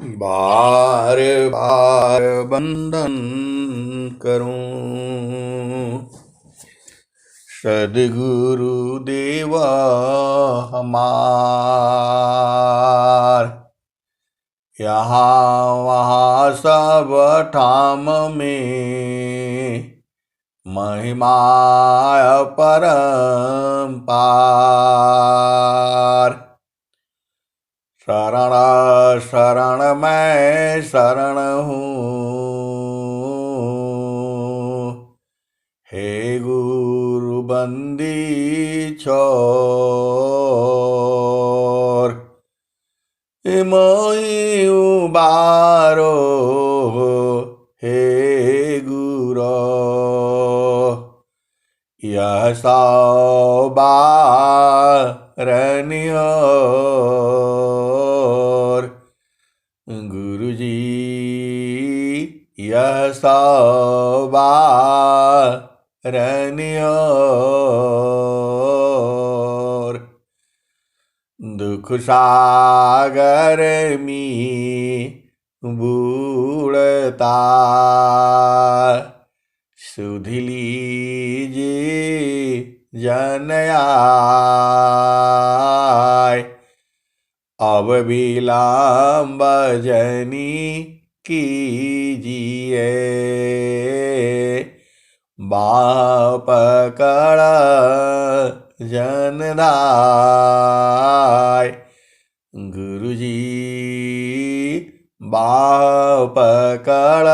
बार बार बंदन करूं सदगुरु देवा हमार। यहाँ वहाँ सब ठाम में महिमा परम्पार। शरण शरण मैं शरण हूँ, हे गुरु बंदी छोर। मोहि उबारो हे गुरो, यह सौ बारनियोर। गुरुजी यह सौ बारनियोर। दुख सागर में बूढ़ता सुध लीजिए जन आय। अब विलम्ब जनी कीजिए, बाँह पकड़ जन धाय। गुरुजी बाँह पकड़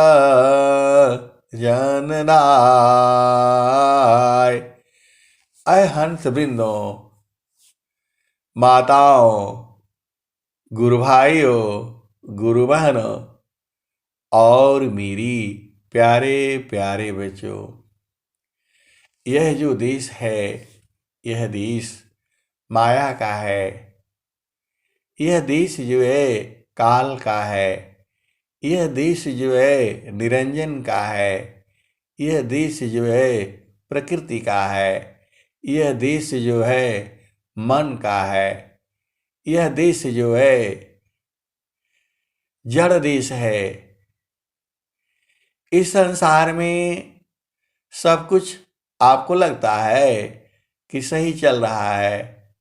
जन धाय। ऐ हंस वृंदों, माताओं, गुरु भाइयों, गुरु बहनों और मेरी प्यारे प्यारे बच्चों, यह जो देश है, यह देश माया का है। यह देश जो है काल का है। यह देश जो है निरंजन का है। यह देश जो है प्रकृति का है। यह देश जो है मन का है। यह देश जो है जड़ देश है। इस संसार में सब कुछ आपको लगता है कि सही चल रहा है,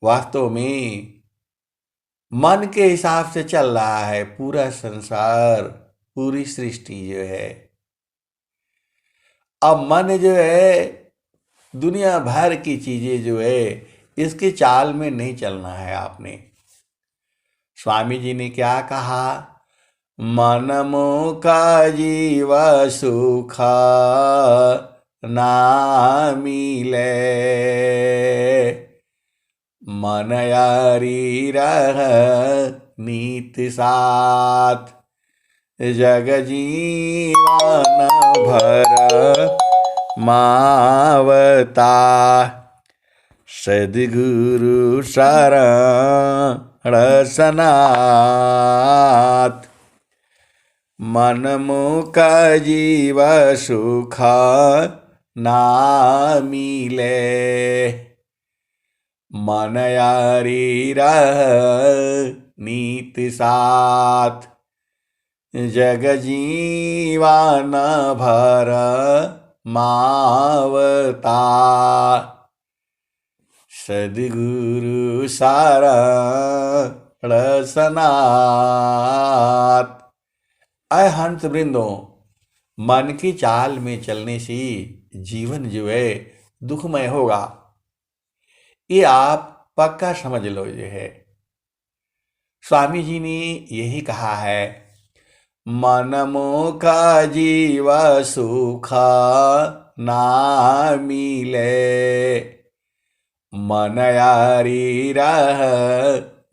वास्तव में मन के हिसाब से चल रहा है पूरा संसार, पूरी सृष्टि जो है। अब मन जो है दुनिया भर की चीजें जो है इसके चाल में नहीं चलना है आपने। स्वामी जी ने क्या कहा? मन मुखा जीव सुख ना मिले, मन यारी रह नीत साथ। जग जीवन भर मावता, सद्गुरु शरण सनाथ। मन मुख जीव सुख ना मिले, मन यारी रह नीत साथ। जग जीवन भर मावता, सद्गुरु शरण सनाथ। ऐ हंस वृंदों, मन की चाल में चलने से जीवन जो है दुखमय होगा। ये आप पक्का समझ लो। जो है स्वामी जी ने यही कहा है, मन मुख जीव सुख ना मिले, मन यारी रह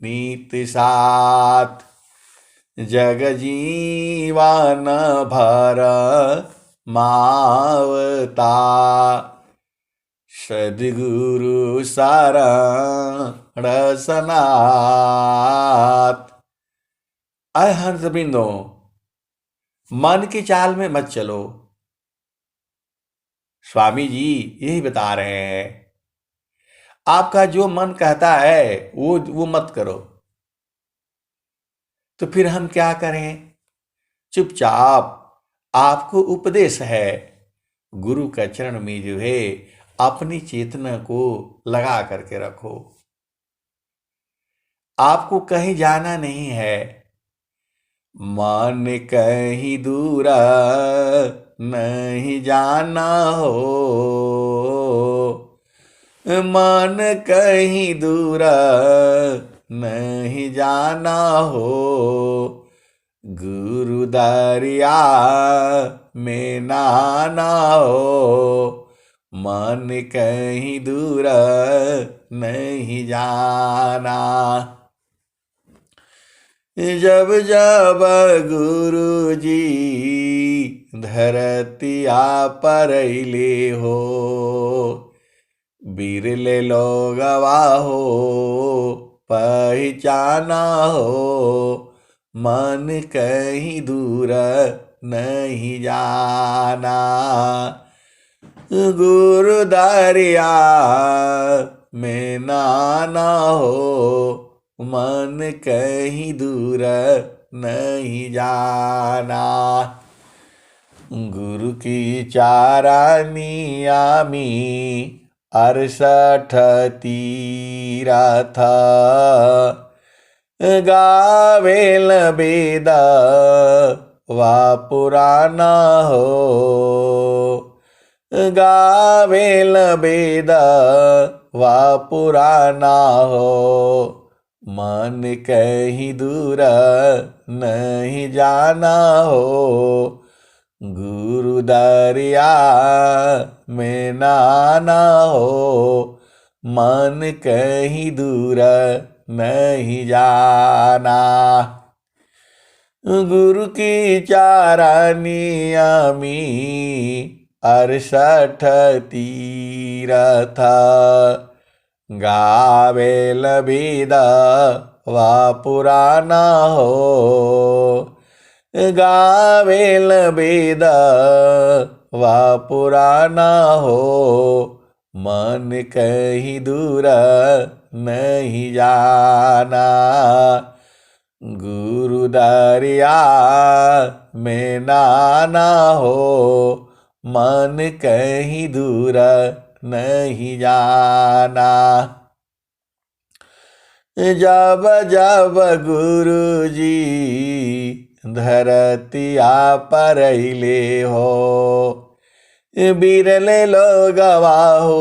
नीत साथ। जग जीवन भर मावता, सद्गुरु शरण सनाथ। ऐ हंस बिंदो, मन की चाल में मत चलो। स्वामी जी यही बता रहे हैं, आपका जो मन कहता है वो मत करो। तो फिर हम क्या करें? चुपचाप आपको उपदेश है, गुरु का चरण में जो है अपनी चेतना को लगा करके रखो। आपको कहीं जाना नहीं है, मन कहीं दूरा नहीं जाना हो, मन कहीं दूरा नहीं जाना हो, गुरु दरिया में नहाना हो, मन कहीं दूरा नहीं जाना। जब जब गुरु जी धरतिया पर अइले हो, बिरले लोगवा हो पहचाना हो, मन कहीं दूर नहीं जाना, गुरु दरिया में नहाना हो, मन कहीं दूर नहीं जाना। गुरु की चारानिया में 68 तीरथ गावेल वेद वा पुराना हो, गावेल वेद वा पुराना हो, मन कहीं दूर नहीं जाना हो, गुरु दरिया में नहाना हो, मन कहीं दूर नहीं जाना। गुरु की चारानिया में 68 तीरथ गावेल वेद वा पुराना हो, गावेल वेद वा पुराना हो, मन कहीं दूर नहीं जाना, गुरु दरिया में नहाना हो, मन कहीं दूर नहीं जाना। जब जब गुरु जी धरतिया पर अइले हो, बिरले लोगवा हो,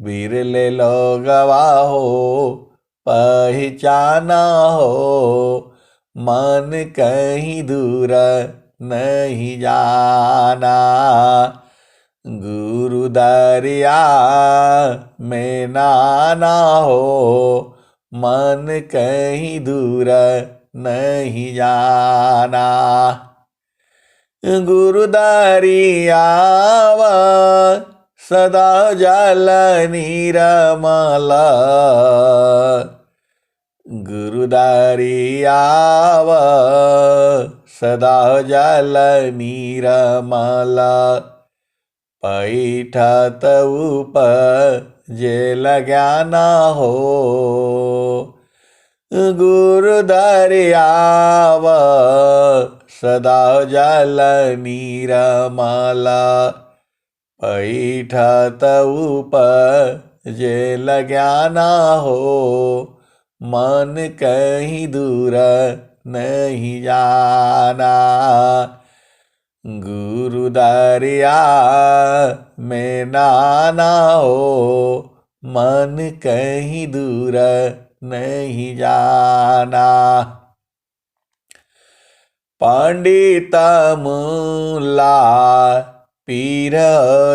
बिरले लोगवा हो पहचाना हो, मन कहीं दूर नहीं जाना, गुरु दरिया में नहाना हो, मन कहीं दूर नहीं जाना, गुरु दरिया सदा जल निरमल, गुरु दरिया सदा जल निरमल, पैठत उपजे ज्ञाना हो, गुरु दरिया सदा जल निरमल, पैठत उपजे ज्ञाना हो, मन कहीं दूर नहीं जाना, गुरु दरिया में नहाना हो, मन कहीं दूर नहीं जाना। पंडित मुल्ला पीर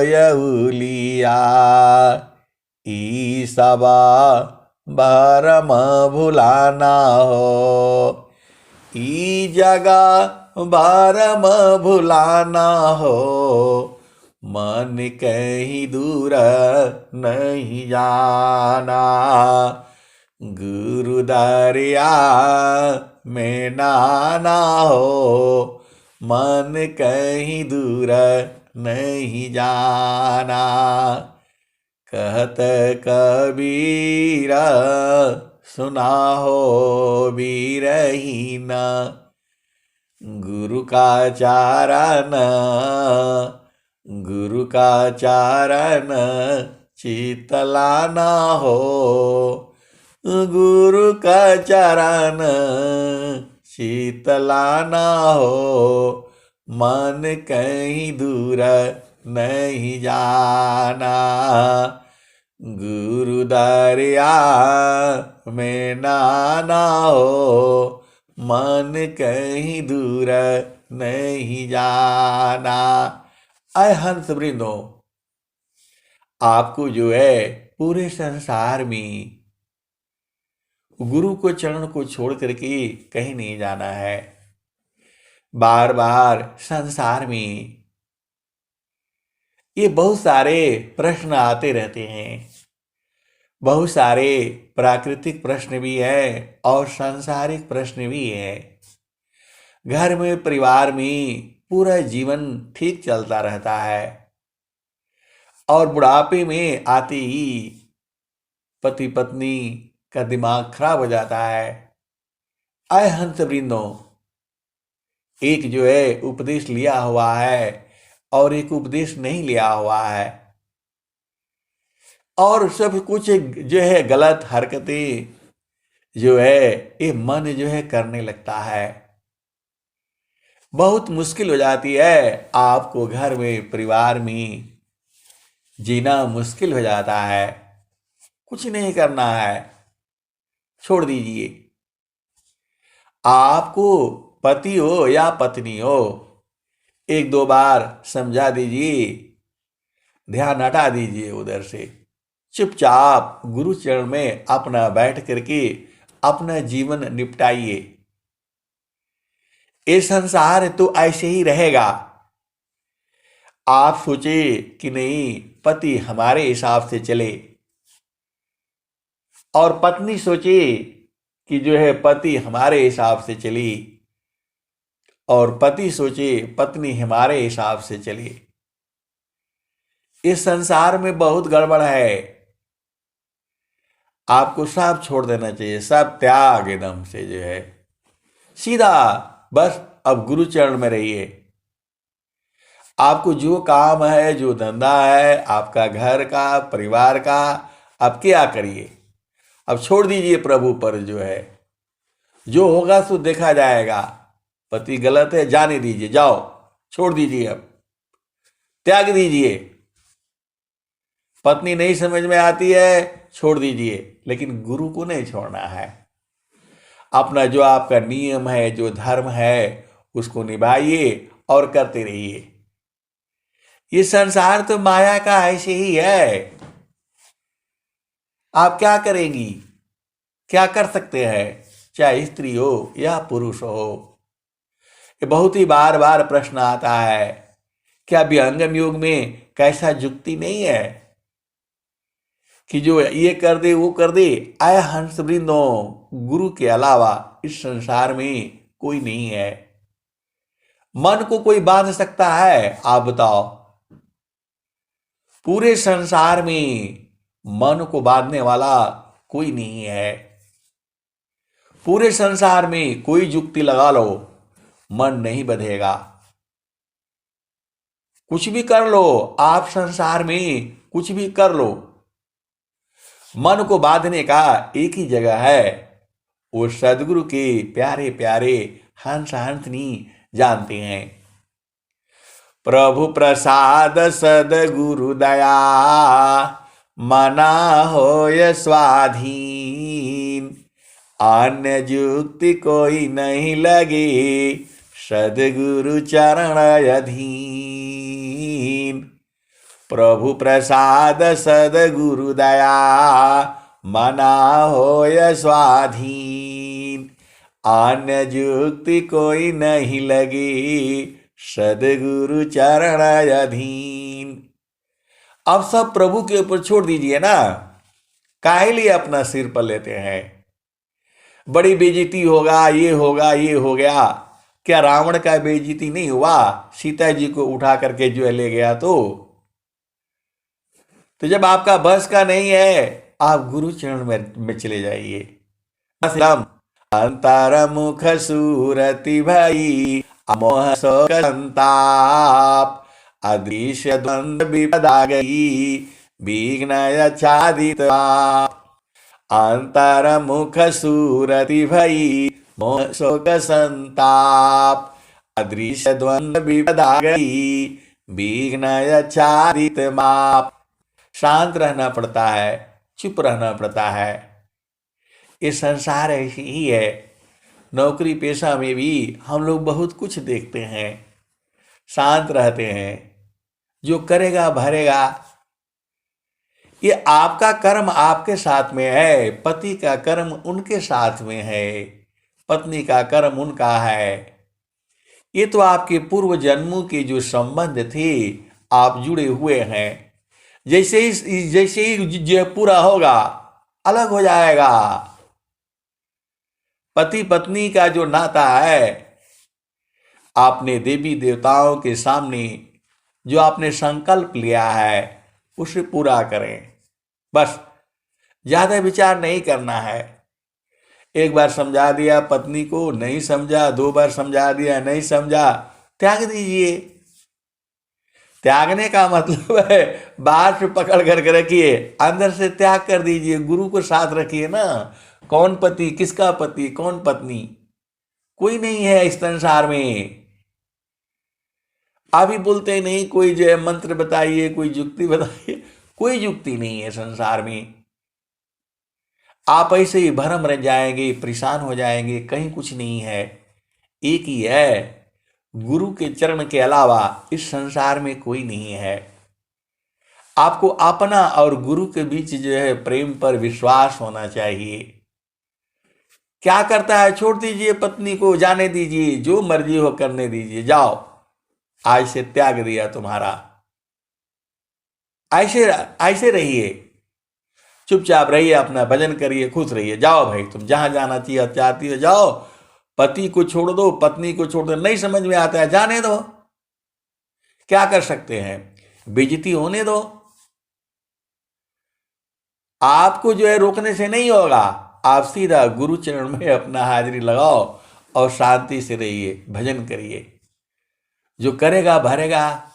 यउलिया ई सबा भरम भुलाना हो, ई जगह भरम भुलाना हो, मन कहीं दूर नहीं जाना, गुरु दरिया में नहाना हो, मन कहीं दूर नहीं जाना, कहत कबीर सुना हो बीरहीन, गुरु का चारण, गुरु का चारण शीतलाना हो, गुरु का चरण शीतलाना हो, मन कहीं दूर नहीं जाना, गुरु दरिया में नाना हो, मन कहीं दूर नहीं जाना। अय हंस वृंदो, आपको जो है पूरे संसार में गुरु को चरण को छोड़ करके कहीं नहीं जाना है। बार बार संसार में ये बहुत सारे प्रश्न आते रहते हैं, बहुत सारे प्राकृतिक प्रश्न भी है और सांसारिक प्रश्न भी है। घर में परिवार में पूरा जीवन ठीक चलता रहता है और बुढ़ापे में आते ही पति पत्नी का दिमाग खराब हो जाता है। आय हंस वृंदो, एक जो है उपदेश लिया हुआ है और एक उपदेश नहीं लिया हुआ है, और सब कुछ जो है गलत हरकतें जो है ये मन जो है करने लगता है। बहुत मुश्किल हो जाती है, आपको घर में परिवार में जीना मुश्किल हो जाता है। कुछ नहीं करना है, छोड़ दीजिए। आपको पति हो या पत्नी हो, एक दो बार समझा दीजिए, ध्यान हटा दीजिए उधर से, चुपचाप गुरु चरण में अपना बैठ करके अपना जीवन निपटाइए। ये संसार तो ऐसे ही रहेगा। आप सोचे कि नहीं पति हमारे हिसाब से चले, और पत्नी सोचे कि जो है पति हमारे हिसाब से चली, और पति सोचे पत्नी हमारे हिसाब से चले। इस संसार में बहुत गड़बड़ है। आपको सब छोड़ देना चाहिए, सब त्याग एकदम से जो है सीधा बस अब गुरु चरण में रहिए। आपको जो काम है, जो धंधा है, आपका घर का परिवार का, आप क्या करिए, अब छोड़ दीजिए प्रभु पर। जो है जो होगा सो देखा जाएगा। पति गलत है, जाने दीजिए, जाओ, छोड़ दीजिए, अब त्याग दीजिए। पत्नी नहीं समझ में आती है, छोड़ दीजिए, लेकिन गुरु को नहीं छोड़ना है। अपना जो आपका नियम है, जो धर्म है, उसको निभाइए और करते रहिए। ये संसार तो माया का ऐसे ही है। आप क्या करेंगी, क्या कर सकते हैं, चाहे स्त्री हो या पुरुष हो। ये बहुत ही बार बार प्रश्न आता है, क्या विहंगम युग में कैसा युक्ति नहीं है कि जो ये कर दे वो कर दे। आय हंस वृंदो, गुरु के अलावा इस संसार में कोई नहीं है। मन को कोई बांध सकता है, आप बताओ। पूरे संसार में मन को बांधने वाला कोई नहीं है। पूरे संसार में कोई युक्ति लगा लो, मन नहीं बंधेगा। कुछ भी कर लो आप, संसार में कुछ भी कर लो, मन को बांधने का एक ही जगह है, वो सदगुरु के प्यारे प्यारे हंस हंसनी जानते हैं। प्रभु प्रसाद सदगुरु दया, मना होय स्वाधीन, अन्य युक्ति कोई नहीं लगे, सदगुरु चरण अधीन। प्रभु प्रसाद सदगुरु दया, मना होय स्वाधीन, अन्य युक्ति कोई नहीं लगी, सदगुरु चरण अधीन। अब सब प्रभु के ऊपर छोड़ दीजिए ना, काहे लिए अपना सिर पर लेते हैं। बड़ी बेइज्जती होगा, ये होगा, ये हो गया। क्या रावण का बेइज्जती नहीं हुआ, सीता जी को उठा करके जो है ले गया। तो जब आपका बस का नहीं है, आप गुरु चरण में चले जाइए। अंतरमुख सूरति भई अमोह शोक संताप अदृश्य द्वंद विपदा गई विघ्न आच्छादित पाप। अंतरमुख सूरति भई मोह शोक संताप अदृश्य द्वंद विपदा गई विघ्न आच्छादित माप। शांत रहना पड़ता है, चुप रहना पड़ता है। ये संसार ऐसी ही है। नौकरी पेशा में भी हम लोग बहुत कुछ देखते हैं, शांत रहते हैं। जो करेगा भरेगा। ये आपका कर्म आपके साथ में है, पति का कर्म उनके साथ में है, पत्नी का कर्म उनका है। ये तो आपके पूर्व जन्मों के जो संबंध थे, आप जुड़े हुए हैं। जैसे ही जो पूरा होगा अलग हो जाएगा। पति पत्नी का जो नाता है, आपने देवी देवताओं के सामने जो आपने संकल्प लिया है उसे पूरा करें। बस ज्यादा विचार नहीं करना है। एक बार समझा दिया पत्नी को, नहीं समझा, 2 बार समझा दिया, नहीं समझा, त्याग दीजिए। त्यागने का मतलब है बाहर से पकड़ करके रखिए, अंदर से त्याग कर दीजिए। गुरु को साथ रखिए ना। कौन पति, किसका पति, कौन पत्नी, कोई नहीं है इस संसार में। अभी बोलते नहीं कोई जो है मंत्र बताइए, कोई युक्ति बताइए, कोई युक्ति नहीं है संसार में। आप ऐसे ही भरम रह जाएंगे, परेशान हो जाएंगे, कहीं कुछ नहीं है। एक ही है, गुरु के चरण के अलावा इस संसार में कोई नहीं है। आपको अपना और गुरु के बीच जो है प्रेम पर विश्वास होना चाहिए। क्या करता है छोड़ दीजिए, पत्नी को जाने दीजिए, जो मर्जी हो करने दीजिए, जाओ आज से त्याग दिया तुम्हारा। ऐसे ऐसे रहिए, चुपचाप रहिए, अपना भजन करिए, खुश रहिए। जाओ भाई, तुम जहां जाना चाहिए चाहती हो जाओ। पति को छोड़ दो, पत्नी को छोड़ दो, नहीं समझ में आता है जाने दो। क्या कर सकते हैं, बेइज्जती होने दो। आपको जो है रोकने से नहीं होगा। आप सीधा गुरु चरण में अपना हाजिरी लगाओ और शांति से रहिए, भजन करिए। जो करेगा भरेगा।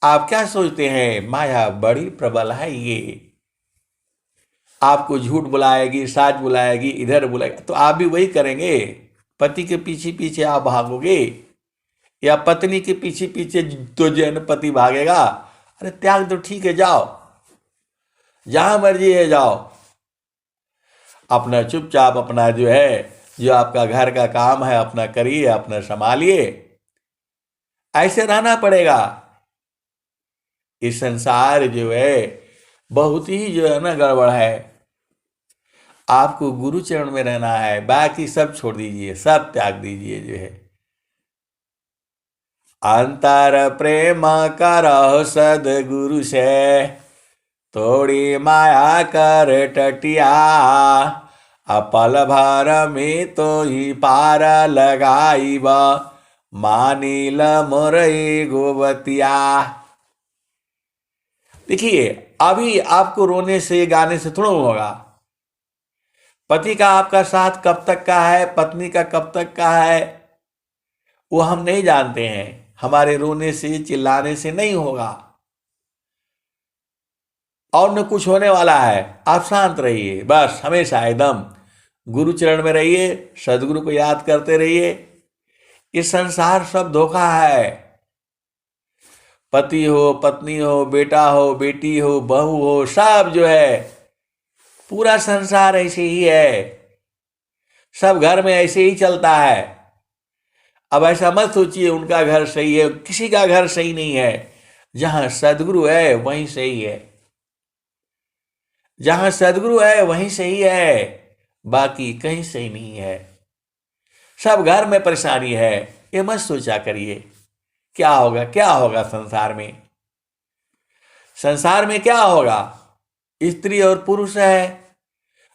आप क्या सोचते हैं माया बड़ी प्रबल है, ये आपको झूठ बुलाएगी, साच बुलाएगी, इधर बुलाएगी, तो आप भी वही करेंगे। पति के पीछे पीछे आप भागोगे या पत्नी के पीछे पीछे तो जो है पति भागेगा। अरे त्याग दो, ठीक है, जाओ जहां मर्जी है जाओ। अपना चुपचाप अपना जो है, जो आपका घर का काम है अपना करिए, अपना संभालिए। ऐसे रहना पड़ेगा। इस संसार जो है बहुत ही जो है ना गड़बड़ है। आपको गुरु चरण में रहना है, बाकी सब छोड़ दीजिए, सब त्याग दीजिए। जो है अंतर प्रेम करो सदगुरु से, थोड़ी माया कर टटिया, अपल भर में तो ही पार लगाई बा, मानिल मोरई गोवतिया। देखिए अभी आपको रोने से गाने से थोड़ा होगा। पति का आपका साथ कब तक का है, पत्नी का कब तक का है, वो हम नहीं जानते हैं। हमारे रोने से चिल्लाने से नहीं होगा और न कुछ होने वाला है। आप शांत रहिए, बस हमेशा एकदम गुरु चरण में रहिए, सदगुरु को याद करते रहिए। इस संसार सब धोखा है। पति हो, पत्नी हो, बेटा हो, बेटी हो, बहू हो, सब जो है पूरा संसार ऐसे ही है। सब घर में ऐसे ही चलता है। अब ऐसा मत सोचिए उनका घर सही है, किसी का घर सही नहीं है। जहां सदगुरु है वहीं सही है, जहां सदगुरु है वहीं सही है, बाकी कहीं सही नहीं है। सब घर में परेशानी है। ये मत सोचा करिए क्या होगा, क्या होगा संसार में। संसार में क्या होगा, स्त्री और पुरुष है,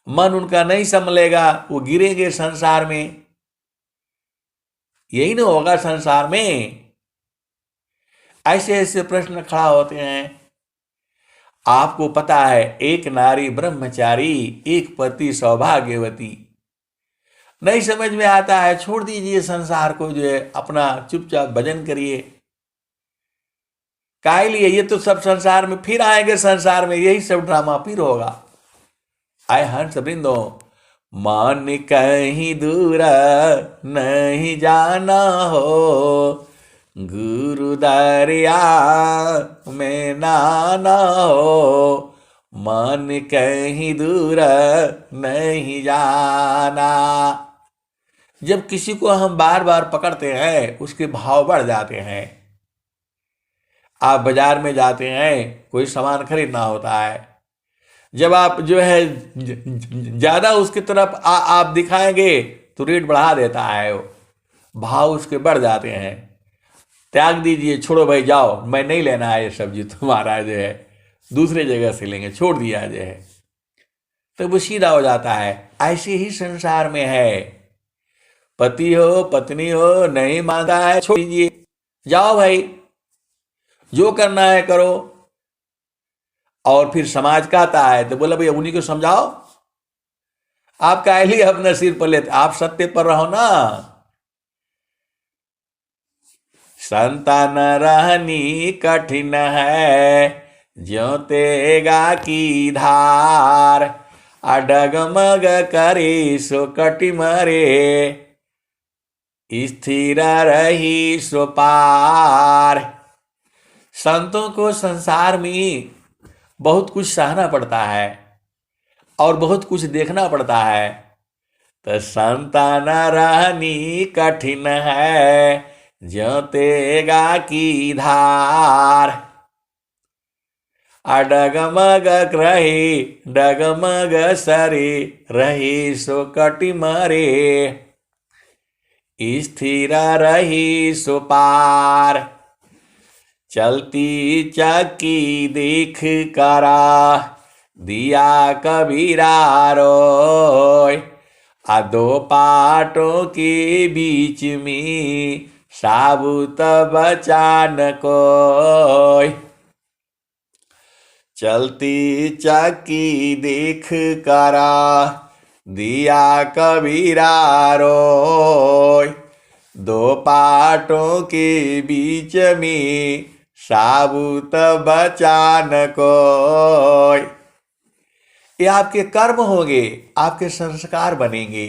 मन उनका नहीं संभलेगा, वो गिरेंगे संसार में। यही ना होगा संसार में। ऐसे ऐसे प्रश्न खड़ा होते हैं। आपको पता है, एक नारी ब्रह्मचारी, एक पति सौभाग्यवती। नहीं समझ में आता है, छोड़ दीजिए संसार को, जो है अपना चुपचाप भजन करिए। काहे लिए, ये तो सब संसार में फिर आएंगे, संसार में यही सब ड्रामा फिर होगा। आए हंस वृंदो, मन कहीं दूर नहीं जाना हो, गुरु दरिया में नाना हो, मन कहीं दूर नहीं जाना। जब किसी को हम बार बार पकड़ते हैं, उसके भाव बढ़ जाते हैं। आप बाजार में जाते हैं, कोई सामान खरीदना होता है, जब आप जो है ज्यादा उसकी तरफ आप दिखाएंगे तो रेट बढ़ा देता है वो, भाव उसके बढ़ जाते हैं। त्याग दीजिए, छोड़ो भाई, जाओ, मैं नहीं लेना है ये सब्जी तुम्हारा, जो है दूसरे जगह से लेंगे, छोड़ दिया जो है, तो वो सीधा हो जाता है। ऐसे ही संसार में है, पति हो पत्नी हो, नहीं मानता है, छोड़ दीजिए, जाओ भाई, जो करना है करो। और फिर समाज कहता है तो बोला भैया उन्हीं को समझाओ, आप काहे लिए अपना सिर पर लेते, आप सत्य पर रहो ना। संतान रहनी कठिन है, ज्यों तेगा की धार, डगमग करे सो कटि मरे, स्थिर रही सो पार। संतों को संसार में बहुत कुछ सहना पड़ता है और बहुत कुछ देखना पड़ता है। तो संतान रहनी कठिन है, ज्यों तेगा की धार, डगमग रही डगमग सरे, रही सो कटि मरे, स्थिर रही सो पार। चलती चक्की देख करा, दिया कबीरा रोय, दो पाटों के बीच में साबुत बचान कोय। चलती चक्की देख करा, दिया कबीरा रोय, दो पाटों के बीच में साबुत बचान कोय। ये आपके कर्म होंगे, आपके संस्कार बनेंगे।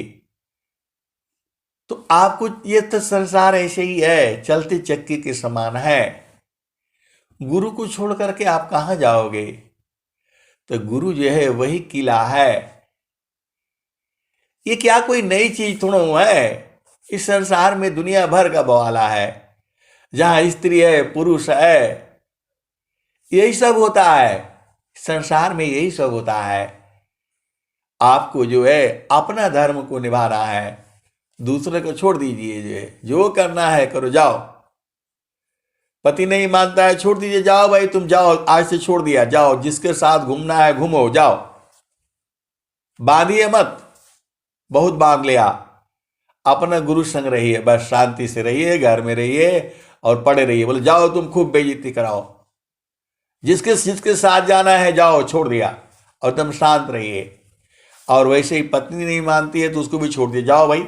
तो आपको ये तो संसार ऐसे ही है, चलती चक्की के समान है। गुरु को छोड़ करके आप कहां जाओगे? तो गुरु जो है वही किला है। ये क्या कोई नई चीज थोड़ा है, इस संसार में दुनिया भर का बवाला है, जहां स्त्री है पुरुष है, यही सब होता है संसार में, यही सब होता है। आपको जो है अपना धर्म को निभाना है, दूसरे को छोड़ दीजिए, जो करना है करो, जाओ। पति नहीं मानता है, छोड़ दीजिए, जाओ भाई तुम जाओ, आज से छोड़ दिया, जाओ, जिसके साथ घूमना है घूमो, जाओ, बांधिए मत, बहुत बांध लिया। अपना गुरु संग रहिए, बस शांति से रहिए, घर में रहिए और पड़े रहिए। बोले जाओ तुम खूब बेइज्जती कराओ, जिसके जिसके साथ जाना है जाओ, छोड़ दिया, और तुम शांत रहिए। और वैसे ही पत्नी नहीं मानती है तो उसको भी छोड़ दिया, जाओ भाई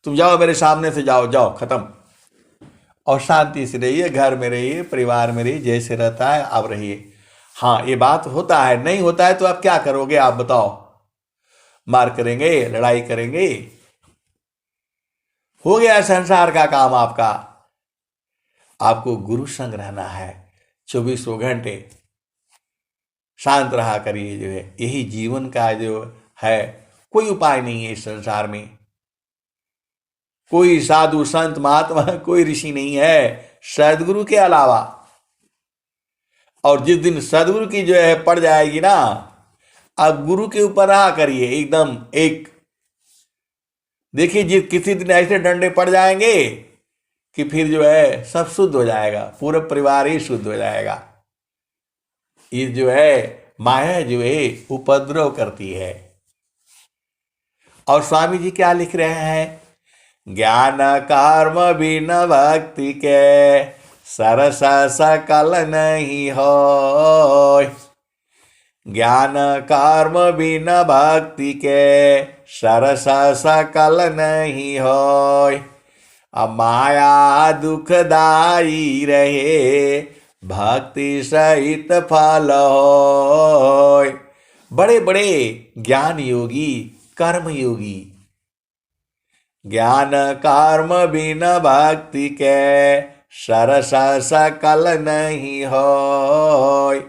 तुम जाओ, मेरे सामने से जाओ, जाओ, खत्म। और शांति से रहिए, घर में रहिए, परिवार में रहिए, जैसे रहता है आप रहिए। हाँ, ये बात होता है, नहीं होता है तो आप क्या करोगे, आप बताओ? मार करेंगे, लड़ाई करेंगे, हो गया संसार का काम आपका। आपको गुरु संग रहना है, 24 घंटे शांत रहा करिए, जो है यही जीवन का जो है। कोई उपाय नहीं है इस संसार में, कोई साधु संत महात्मा कोई ऋषि नहीं है सदगुरु के अलावा। और जिस दिन सदगुरु की जो है पड़ जाएगी ना, अब गुरु के ऊपर रहा करिए एकदम एक। देखिए जिस किसी दिन ऐसे डंडे पड़ जाएंगे कि फिर जो है सब शुद्ध हो जाएगा, पूरा परिवार ही शुद्ध हो जाएगा। ये जो है माया जो है उपद्रव करती है। और स्वामी जी क्या लिख रहे हैं? ज्ञान कर्म बिन भक्ति के, सरस सकल नहीं होय। ज्ञान कर्म बिन भक्ति के सरस सकल नहीं होय। माया दुखदाई रहे भक्ति सहित फल होय। बड़े बड़े ज्ञान योगी कर्म योगी ज्ञान कर्म बिन भक्ति के सरस सकल नहीं होय।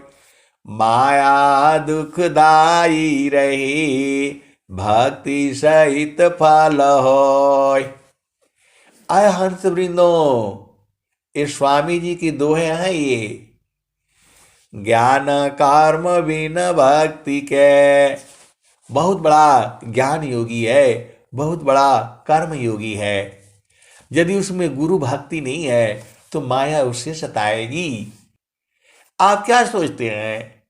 माया दुखदाई रही भक्ति सहित फल होय। आय हंस वृंदो, ये स्वामी जी की दोहे हैं ये। ज्ञान कर्म बिन भक्ति के, बहुत बड़ा ज्ञान योगी है, बहुत बड़ा कर्म योगी है। यदि उसमें गुरु भक्ति नहीं है तो माया उससे सताएगी। आप क्या सोचते हैं,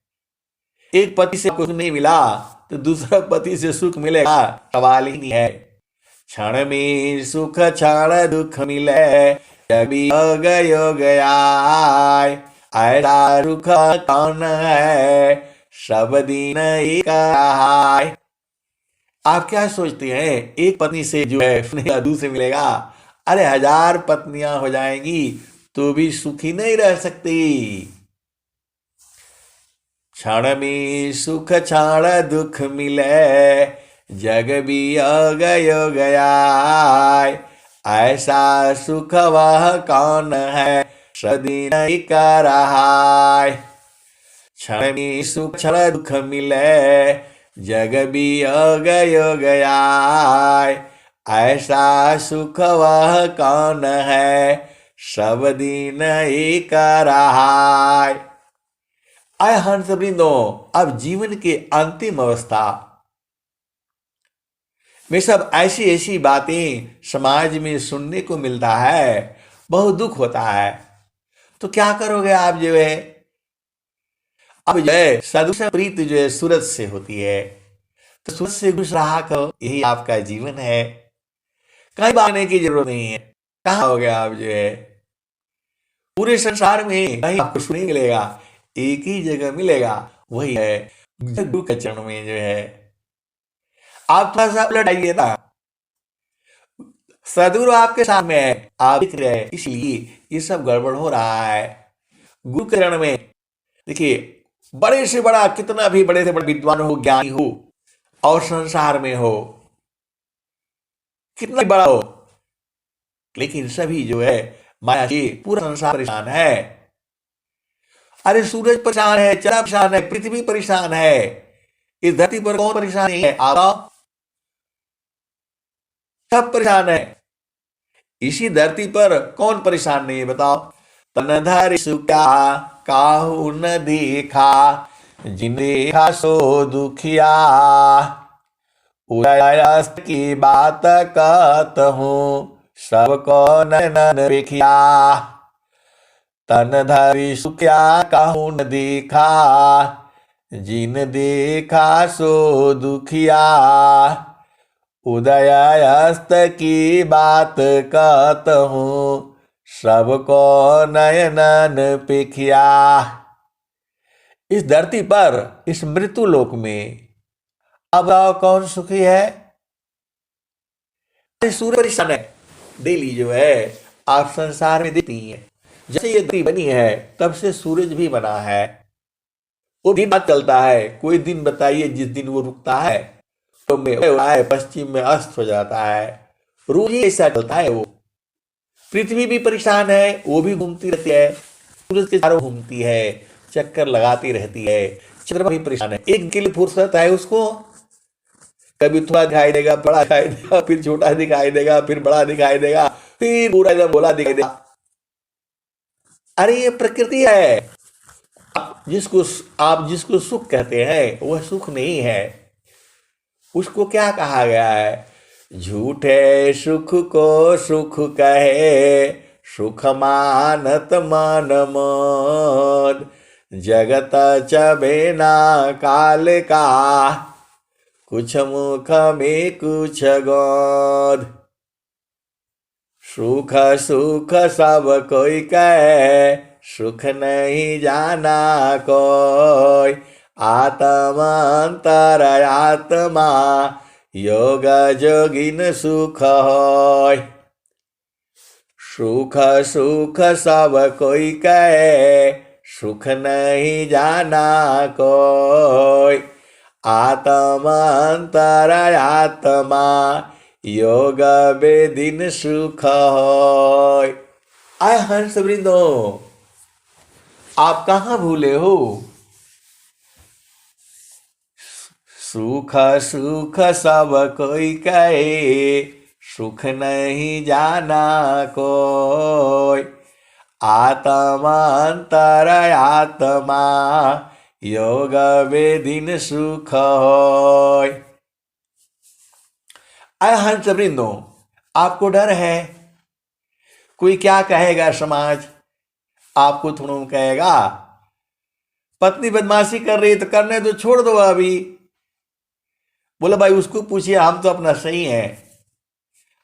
एक पति से कुछ नहीं मिला तो दूसरा पति से सुख मिलेगा? सवाल ही नहीं है। क्षण में सुख क्षण दुख मिले, कभी गयो गया ऐसा सुख कौन है, सब दिन एक है। आप क्या सोचते हैं, एक पत्नी से जो है दूसरे मिलेगा? अरे 1000 पत्नियां हो जाएंगी तो भी सुखी नहीं रह सकती। क्षण में सुख क्षण दुख मिले, जग भी गयो गया ऐसा सुख वह कौन है, सदी नहीं कर रहा। क्षण में सुख क्षण दुख मिले, जग भी गयो गया ऐसा सुख वह कौन है, सब दिन एक रहा। आय हंस वृंदो, अब जीवन के अंतिम अवस्था में सब ऐसी ऐसी बातें समाज में सुनने को मिलता है, बहुत दुख होता है। तो क्या करोगे आप जो है? अब जो है साधु से प्रीति जो है सूरज से होती है, तो सूरज से खुश रहा करो, यही आपका जीवन है। कहीं भागने की जरूरत नहीं है। कहाँ हो गया आप जो है? पूरे संसार में कहीं आपको सुनने मिलेगा, एक ही जगह मिलेगा, वही है गुरु के चरण में जो है। आप थोड़ा सा उलट आइए ना, सदगुरु आपके सामने है, आप दिख रहे हैं, इसलिए ये सब गड़बड़ हो रहा है। गुरु के चरण में देखिए, बड़े से बड़ा, कितना भी बड़े से बड़ा विद्वान हो, ज्ञानी हो और संसार में हो, कितना भी बड़ा हो, लेकिन सभी जो है माया से पूरा संसार परेशान है। अरे सूरज परेशान है, चंद्र परेशान है, पृथ्वी परेशान है, इस धरती पर कौन परेशान नहीं है? आप सब परेशान है। इसी धरती पर कौन परेशान नहीं है बताओ? तन धरि सुख्या काहू न देखा, जिन देखा सो दुखिया, उदयस्त की बात कहत हूँ, सबको नयन देखिया। तन धरि सुख्या काहू न देखा, जिन देखा सो दुखिया, उदय अस्त की बात कहत हूँ, सबको नयनन पेखिया। इस धरती पर, इस मृत्यु लोक में अब कौन सुखी है? सूर्य परेशान है। डेली जो है आप संसार में देखती हैं, जैसे ये धरती बनी है तब से सूरज भी बना है। वो दिन रात चलता है। कोई दिन बताइए जिस दिन वो रुकता है? तो में होता है, पश्चिम में अस्त हो जाता है। रोज ही ऐसा चलता है वो। पृथ्वी भी परेशान है, वो भी घूमती रहती है, सूरज के चारों घूमती है, चक्कर लगाती रहती है। चंद्रमा भी परेशान है। एक के लिए फुर्सत है उसको? कभी थोड़ा दिखाई देगा, बड़ा दिखाई देगा, फिर छोटा दिखाई देगा, फिर बड़ा दिखाई देगा, फिर पूरा एकदम बोला दिखाई देगा। अरे ये प्रकृति है। आप जिसको सुख कहते हैं वह सुख नहीं है। उसको क्या कहा गया है? झूठे सुख को सुख कहे, सुख मानत मन मोद, जगत चबे ना काल का, कुछ मुख में कुछ गोद। सुख सुख सब कोई कहे, सुख नहीं जाना कोई। आत्मा अंतर आत्मा, योग जोगिन सुख होय। सुख सुख सब कोई कहे, सुख नहीं जाना कोई। आत्मा अंतर आत्मा, योग बेदिन सुख होय। आय हंस वृंदो, आप कहाँ भूले हो? सुख सुख सब कोई कहे, सुख नहीं जाना कोई। आत्मा अंतर आत्मा, योग बेदिन सुख होय। आय हंस वृंदो, आपको डर है कोई क्या कहेगा समाज? आपको थोड़ा कहेगा पत्नी बदमाशी कर रही है तो करने तो छोड़ दो अभी। बोले भाई उसको पूछिए, हम तो अपना सही है,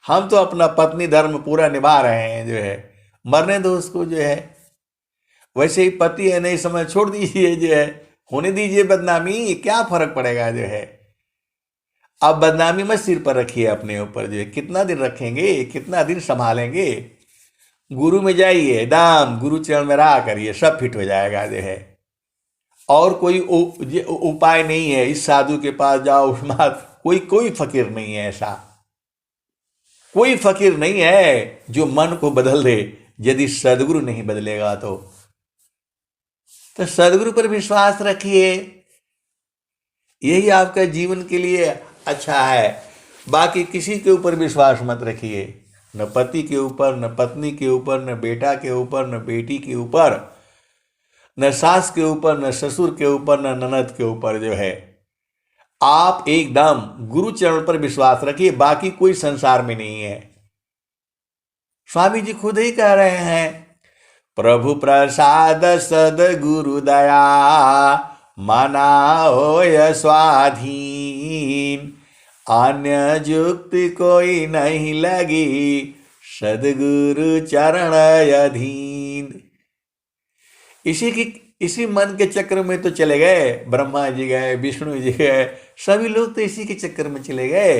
हम तो अपना पत्नी धर्म पूरा निभा रहे हैं, जो है मरने दो उसको, जो है वैसे ही पति है, नहीं समय छोड़ दीजिए, जो है होने दीजिए बदनामी, क्या फर्क पड़ेगा, जो है आप बदनामी मत सिर पर रखिए अपने ऊपर, जो है कितना दिन रखेंगे, कितना दिन संभालेंगे। गुरु में जाइए, दाम गुरु चरण में रहा करिए, सब फिट हो जाएगा, जो है और कोई उपाय नहीं है। इस साधु के पास जाओ, उस कोई कोई फकीर नहीं है, ऐसा कोई फकीर नहीं है जो मन को बदल दे, यदि सदगुरु नहीं बदलेगा तो सदगुरु पर विश्वास रखिए, यही आपका जीवन के लिए अच्छा है। बाकी किसी के ऊपर विश्वास मत रखिए, न पति के ऊपर, न पत्नी के ऊपर, न बेटा के ऊपर, न बेटी के ऊपर, न सास के ऊपर, न ससुर के ऊपर, न ननद के ऊपर, जो है आप एकदम गुरु चरण पर विश्वास रखिए, बाकी कोई संसार में नहीं है। स्वामी जी खुद ही कह रहे हैं, प्रभु प्रसाद सदगुरु दया, मना होय स्वाधीन। अन्य जुक्ति कोई नहीं लगी, सदगुरु चरण अधीन। इसी मन के चक्र में तो चले गए, ब्रह्मा जी गए, विष्णु जी गए, सभी लोग तो इसी के चक्कर में चले गए।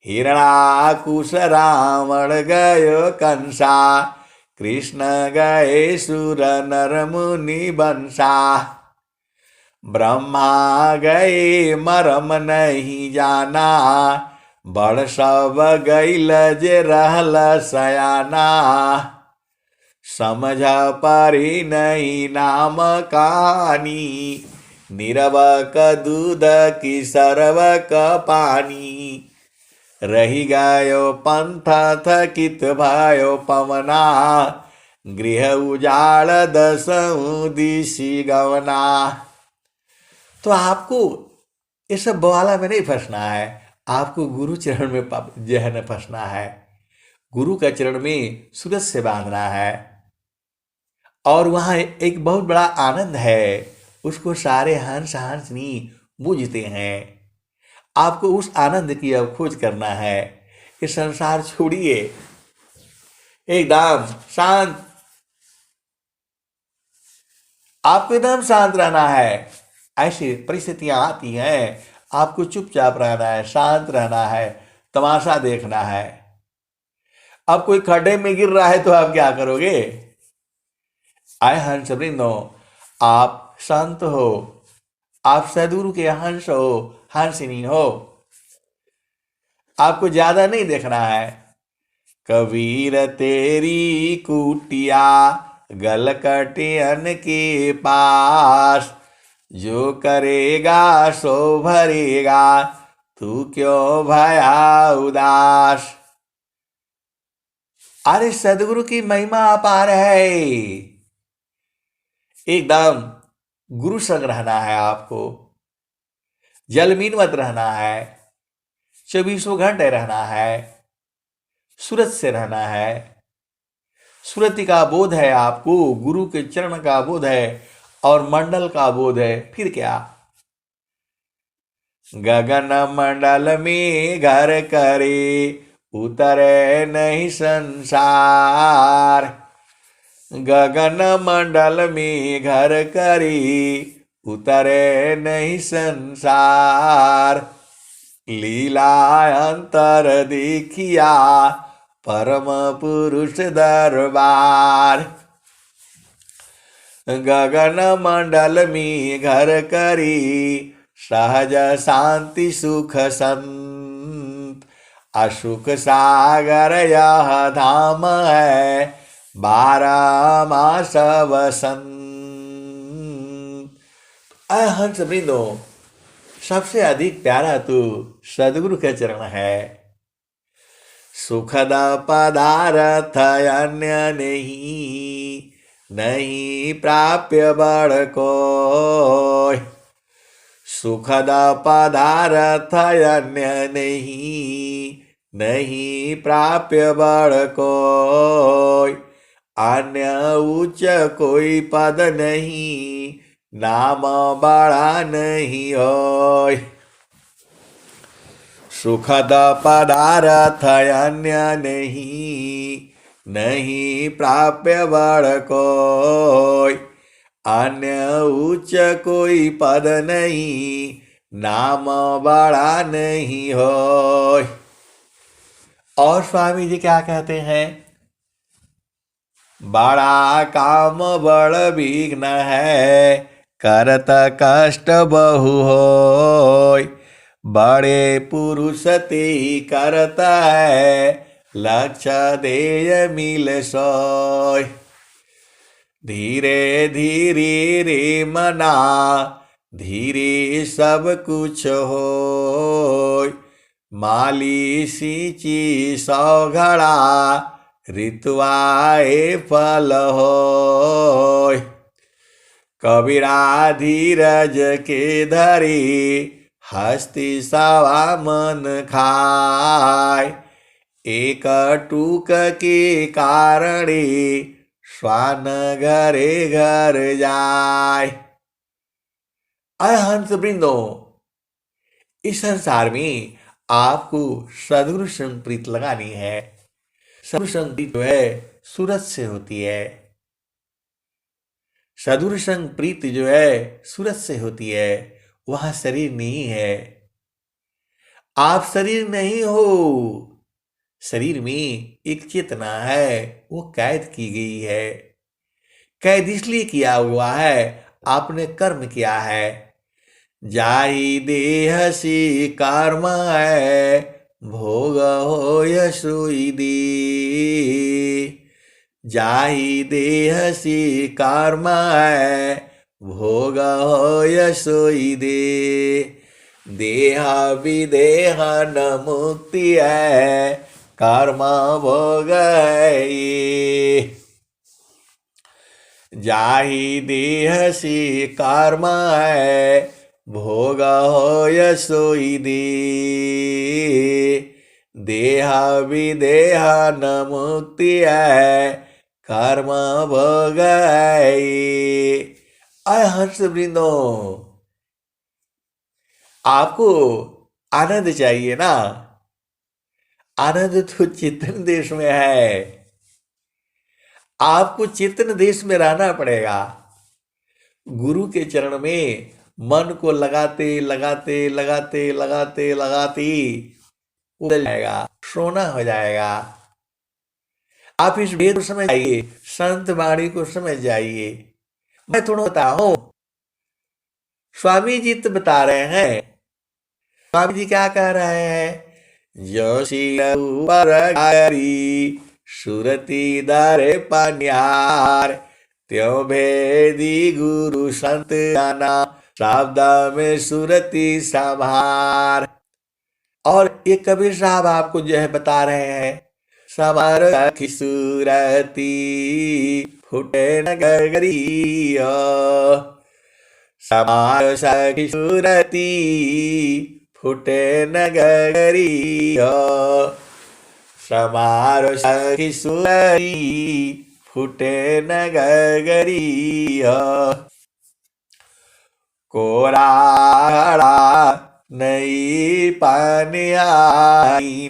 हिरणाकुश रावण गयो कंसा, कृष्ण गए सुर नर मुनि बंसा। ब्रह्मा गए मरम नहीं जाना, बड़ सब गईल जे रहल सयाना। समझ पारी नहीं नाम कहानी, नीरवक दूध की सरवक पानी। रही गयो पंथ थकित भयो पवना, गृह उजाड़ दसऊं दिशि गवना। तो आपको ये सब बवाला में नहीं फंसना है, आपको गुरु चरण में जो है न फंसना है, गुरु का चरण में सूरज से बांधना है। और वहाँ एक बहुत बड़ा आनंद है, उसको सारे हंस हंसनी बूझते हैं। आपको उस आनंद की अब खोज करना है। ये संसार छोड़िए, एकदम शांत, आपको एकदम शांत रहना है। ऐसी परिस्थितियां आती हैं, आपको चुपचाप रहना है, शांत रहना है, तमाशा देखना है। अब कोई खड्डे में गिर रहा है तो आप क्या करोगे? आए हंस वृंदो, आप शांत हो, आप सदगुरु के हंस हो, हंसिनी हो, आपको ज्यादा नहीं देखना है। कबीर तेरी कुटिया गलकटियन के पास, जो करेगा सो भरेगा, तू क्यों भया उदास। अरे सदगुरु की महिमा अपार है, एकदम गुरु संग रहना है आपको, जलमीन मत रहना है, 24 घंटे रहना है, सूरज से रहना है। सुरति का बोध है आपको, गुरु के चरण का बोध है और मंडल का बोध है, फिर क्या? गगन मंडल में घर करे, उतरे नहीं संसार। गगन मंडल में घर करी, उतरे नहीं संसार। लीला अंतर देखिया, परम पुरुष दरबार। गगन मंडल में घर करी, सहज शांति सुख संत। असुख सागर यह धाम है, 12 मास वसंत। हंस वृंदो, सबसे अधिक प्यारा तो सदगुरु का चरण है। सुखद पदार्थ अन्य नहीं, नहीं प्राप्य बड़ कोय। सुखद पदार्थ अन्य नहीं, नहीं प्राप्य बड़ कोय। अन्य उच्च कोई पद नहीं, नाम बड़ा नहीं होय। सुखद पदार्थ अन्य नहीं, नहीं प्राप्य बड़ कोय। अन्य उच्च कोई पद नहीं, नाम बड़ा नहीं होय। और स्वामी जी क्या कहते हैं? बड़ा काम बड़ विघ्न है, करत कष्ट बहु होय। बड़े पुरुष ते करता है, लक्ष्य देय मिल सोय। धीरे धीरे रे मना, धीरे सब कुछ होय। माली सींची सौ घड़ा, ऋतुआए फल होय। कबीरा धीरज के धरी, हस्ती सवा मन खाय। एक टूक के कारणे, श्वान घरे घर जाय। हंस वृंदो, इस संसार में आपको सदगुरु संग प्रीत लगानी है। सदगुरु संग प्रीत जो है सूरत से होती है। सदगुरु संग प्रीत जो है सूरत से होती है। वहां शरीर नहीं है, आप शरीर नहीं हो। शरीर में एक चेतना है, वो कैद की गई है। कैद इसलिए किया हुआ है, आपने कर्म किया है। जाहि देह से कर्म है, भोग होय सोई दे। जाहि देह से कर्म है, भोग होय सोई दे। देह विदेह न मुक्ति है, कर्म भोग है ये। जाहि देह से कर्म है, भोग होय सोई दे। देह विदेह न मुक्ति है, कर्म भोग है ये। हंस वृंदो, आपको आनंद चाहिए ना? आनंद तो चेतन देश में है। आपको चेतन देश में रहना पड़ेगा। गुरु के चरण में मन को लगाते लगाते लगाते लगाते लगाते उतर जाएगा, सोना हो जाएगा। आप इस वेद को समझ जाइए, संत वाणी को समझ जाइए। मैं थोड़ा बता हूं, स्वामी जी तो बता रहे हैं। स्वामी जी क्या कह रहे हैं? जो सुरती दरे पन्यार, त्यों भेदी गुरु संत जाना, शब्द में सुरती संभार। और ये कबीर साहब आपको जो है बता रहे हैं, समार की सुरती फुटे नगरी, समार सखी सुरती फुटे नगरी। समार सखी सुरती फुटे नगरी। कोरा नहीं पानी आई,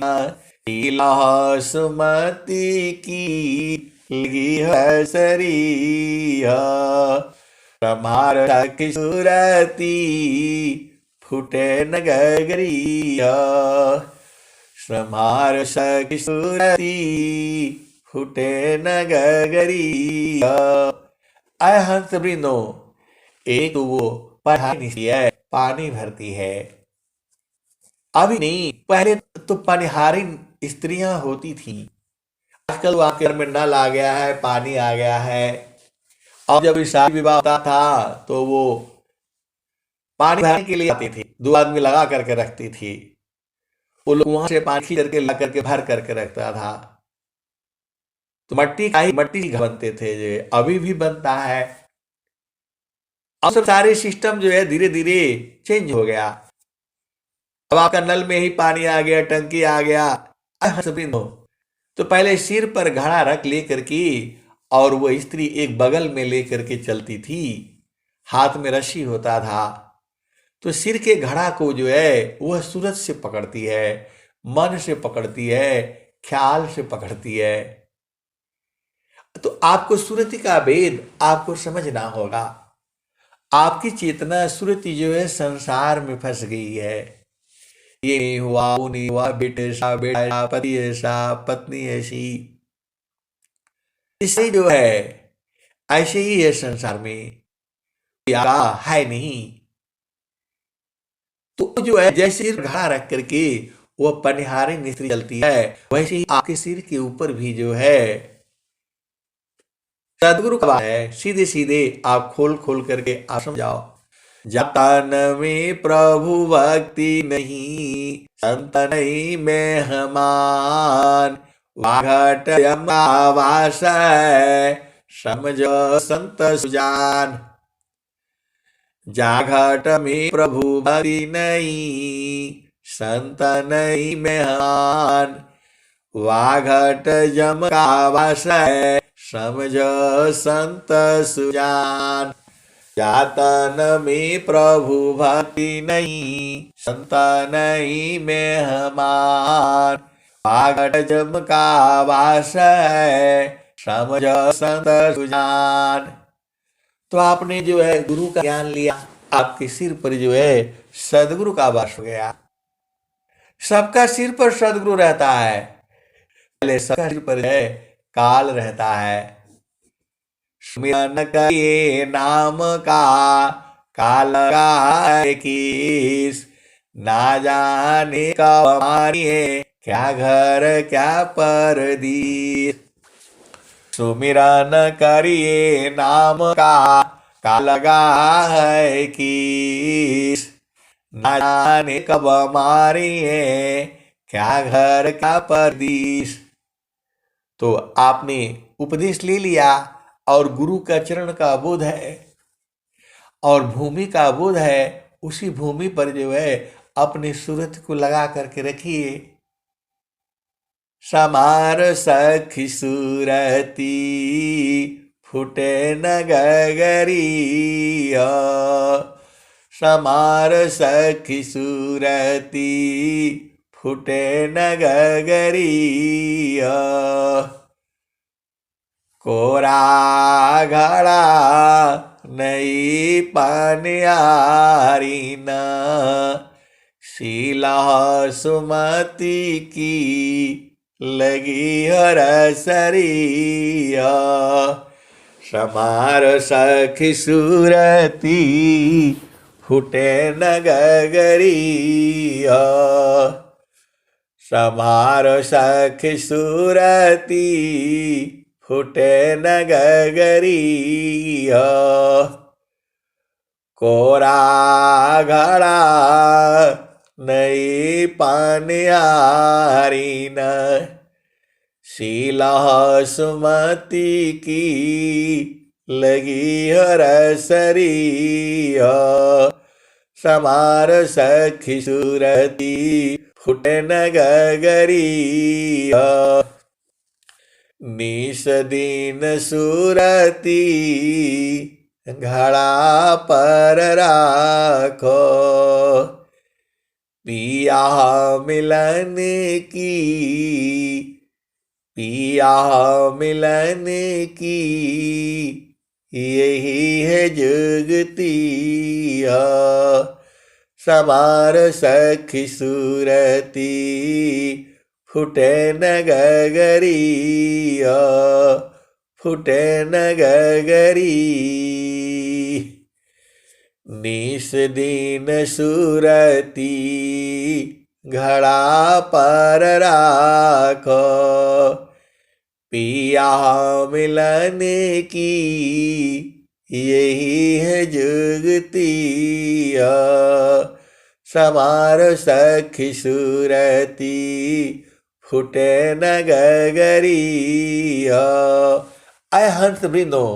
लीला सुमति की लगी है सरिया, समार सखी सुरती फूटे न गगरिया, समार सखी सुरती फूटे न गगरिया। आय हंस वृंदो, एक तो वो पढ़ाई है, पानी भरती है। अभी नहीं, पहले तो पनिहारिन स्त्रियां होती थी। आजकल आपके घर में नल आ गया है, पानी आ गया है। और जब शादी विवाह होता था तो वो पानी भरने के लिए आती थी, दो आदमी लगा करके रखती थी। वो लोग वहां से पानी खींच करके ला करके भर करके रखता था। तो मट्टी के घर बनते थे, जो अभी भी बनता है। अब सब सारे सिस्टम जो है धीरे धीरे चेंज हो गया। अब आपका नल में ही पानी आ गया, टंकी आ गया। तो पहले सिर पर घड़ा रख लेकर के और वो स्त्री एक बगल में लेकर के चलती थी, हाथ में रस्सी होता था। तो सिर के घड़ा को जो है वह सूरज से पकड़ती है, मन से पकड़ती है, ख्याल से पकड़ती है। तो आपको सुरति का भेद आपको समझना होगा। आपकी चेतना सुरति जो है संसार में फंस गई है। ये नहीं हुआ, वो नहीं हुआ, बेटे बेटा, पति ऐसा, पत्नी ऐसी। इससे जो है ऐसे ही है संसार में, है नहीं। तो जो है जैसे सिर घड़ा रख करके वह पनिहारी स्त्री चलती है, वैसे ही आपके सिर के ऊपर भी जो है सदगुरु का बात है। सीधे सीधे आप खोल खोल करके आप समझाओ। जतन में प्रभु भक्ति नहीं, संत नहीं में हमान, वाघट अमावास समझो संत सुजान। जाघट में प्रभु भक्ति नहीं, संत नहीं में हमान, वाघट जम का वास समझो संत सुजान। जातन में प्रभु भक्ति नहीं, संत नहीं में हमान, वाघट जम का वास समझो संत सुजान। तो आपने जो है गुरु का ज्ञान लिया, आपके सिर पर जो है सदगुरु का वास हो गया। सबका सिर पर सदगुरु रहता है, पहले सबका सिर पर है काल रहता है। सुमिरन करिए नाम का, काल का किस, ना जाने कब मारिए, क्या घर क्या परदीस। सुमिरन करिए नाम का, काल लगा है किस, ना जाने कब मारिए, क्या घर क्या परदीस। तो आपने उपदेश ले लिया और गुरु का चरण का बोध है और भूमि का बोध है। उसी भूमि पर जो है अपने सूरत को लगा करके रखिए। समार सखी सूरती फूटे न गगरिया, समार सखी सूरती फूटे न गगरिया। कोरा घड़ा नई पनियारी न, शीला सुमति की लगी हर सरिया। समार सखी सूरती फूटे न गगरिया, समार सखी सूरती फूटे न गगरिया। कोरा घड़ा नई पनियारी न, शीला सुमति की लगी हर सरिया। समार सखी सूरती फूटे न गगरिया। निस दिन सूरती घड़ा पर राखो, पिया मिलन की, पिया मिलन की, यही है जुगती। समार सखी सूरती, फुटे न गगरी, फुटे न गगरी। निस दिन सूरती, घड़ा पर राखो, पिया मिलन की, यही है जुगती। समार सखी सूरती, फुटे न गगरी। आय हंस वृंदो,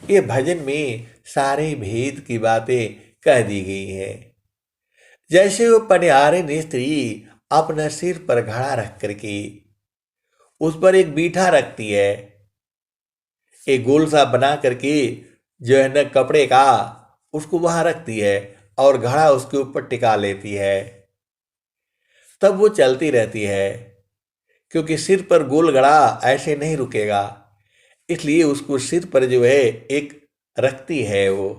ये भजन में सारे भेद की बातें कह दी गई है। जैसे वो पनिहारिन स्त्री अपना सिर पर घड़ा रख करके उस पर एक बीठा रखती है, एक गोल सा बना करके जो है ना कपड़े का, उसको वहां रखती है और घड़ा उसके ऊपर टिका लेती है, तब वो चलती रहती है। क्योंकि सिर पर गोल घड़ा ऐसे नहीं रुकेगा, इसलिए उसको सिर पर जो है एक रखती है वो।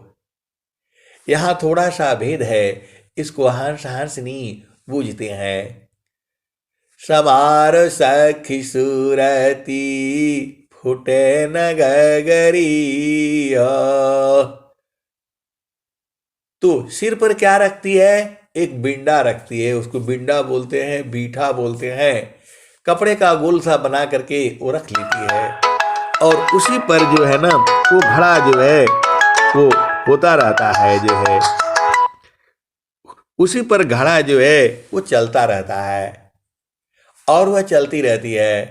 यहाँ थोड़ा सा भेद है, इसको हंस हंसनी बूझते हैं। समार सखी सूरती, फुटे न गगरी। तो सिर पर क्या रखती है? एक बिंडा रखती है, उसको बिंडा बोलते हैं, बीठा बोलते हैं। कपड़े का गोल सा बना करके वो रख लेती है और उसी पर जो है ना वो घड़ा जो है वो होता रहता है, जो है उसी पर घड़ा जो है वो चलता रहता है और वह चलती रहती है।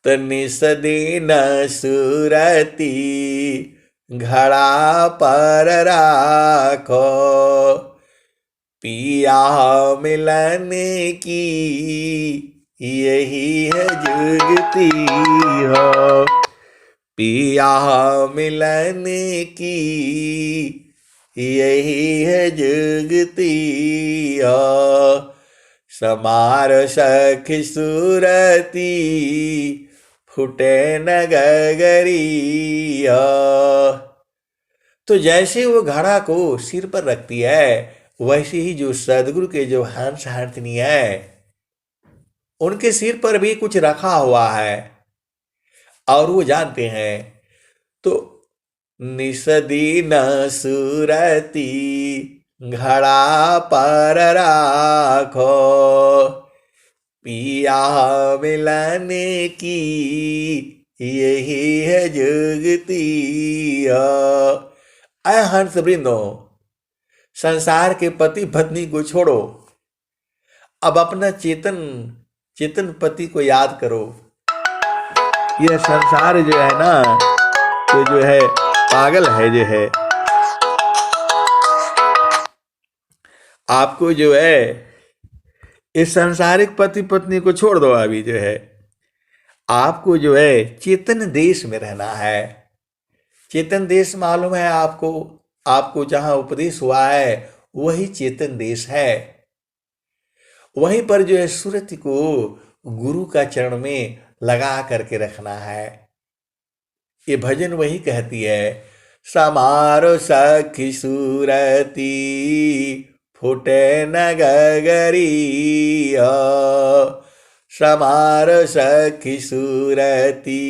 तनि सदीन सूरती, घड़ा पर राखो, पिया मिलन की, यही है जुगती हो। पिया मिलन की, यही है जुगती हो। समार सखी सूरती, फुटे न गगरी। तो जैसे वो घड़ा को सिर पर रखती है, वैसे ही जो सदगुरु के जो हंस हंसनी है, उनके सिर पर भी कुछ रखा हुआ है और वो जानते हैं। तो निसदीन सूरती, घड़ा पर राखो, पिया मिलन की, यही है जुगती। अय हंस वृंदो, संसार के पति पत्नी को छोड़ो, अब अपना चेतन पति को याद करो। यह संसार जो है ना, तो जो है पागल है, जो है आपको जो है इस सांसारिक पति पत्नी को छोड़ दो। अभी जो है आपको जो है चेतन देश में रहना है। चेतन देश मालूम है आपको? आपको जहां उपदेश हुआ है वही चेतन देश है। वहीं पर जो है सूरत को गुरु का चरण में लगा करके रखना है। ये भजन वही कहती है, समारो सखी सूरती, फुटे न गगरी। समार सखी सूरती,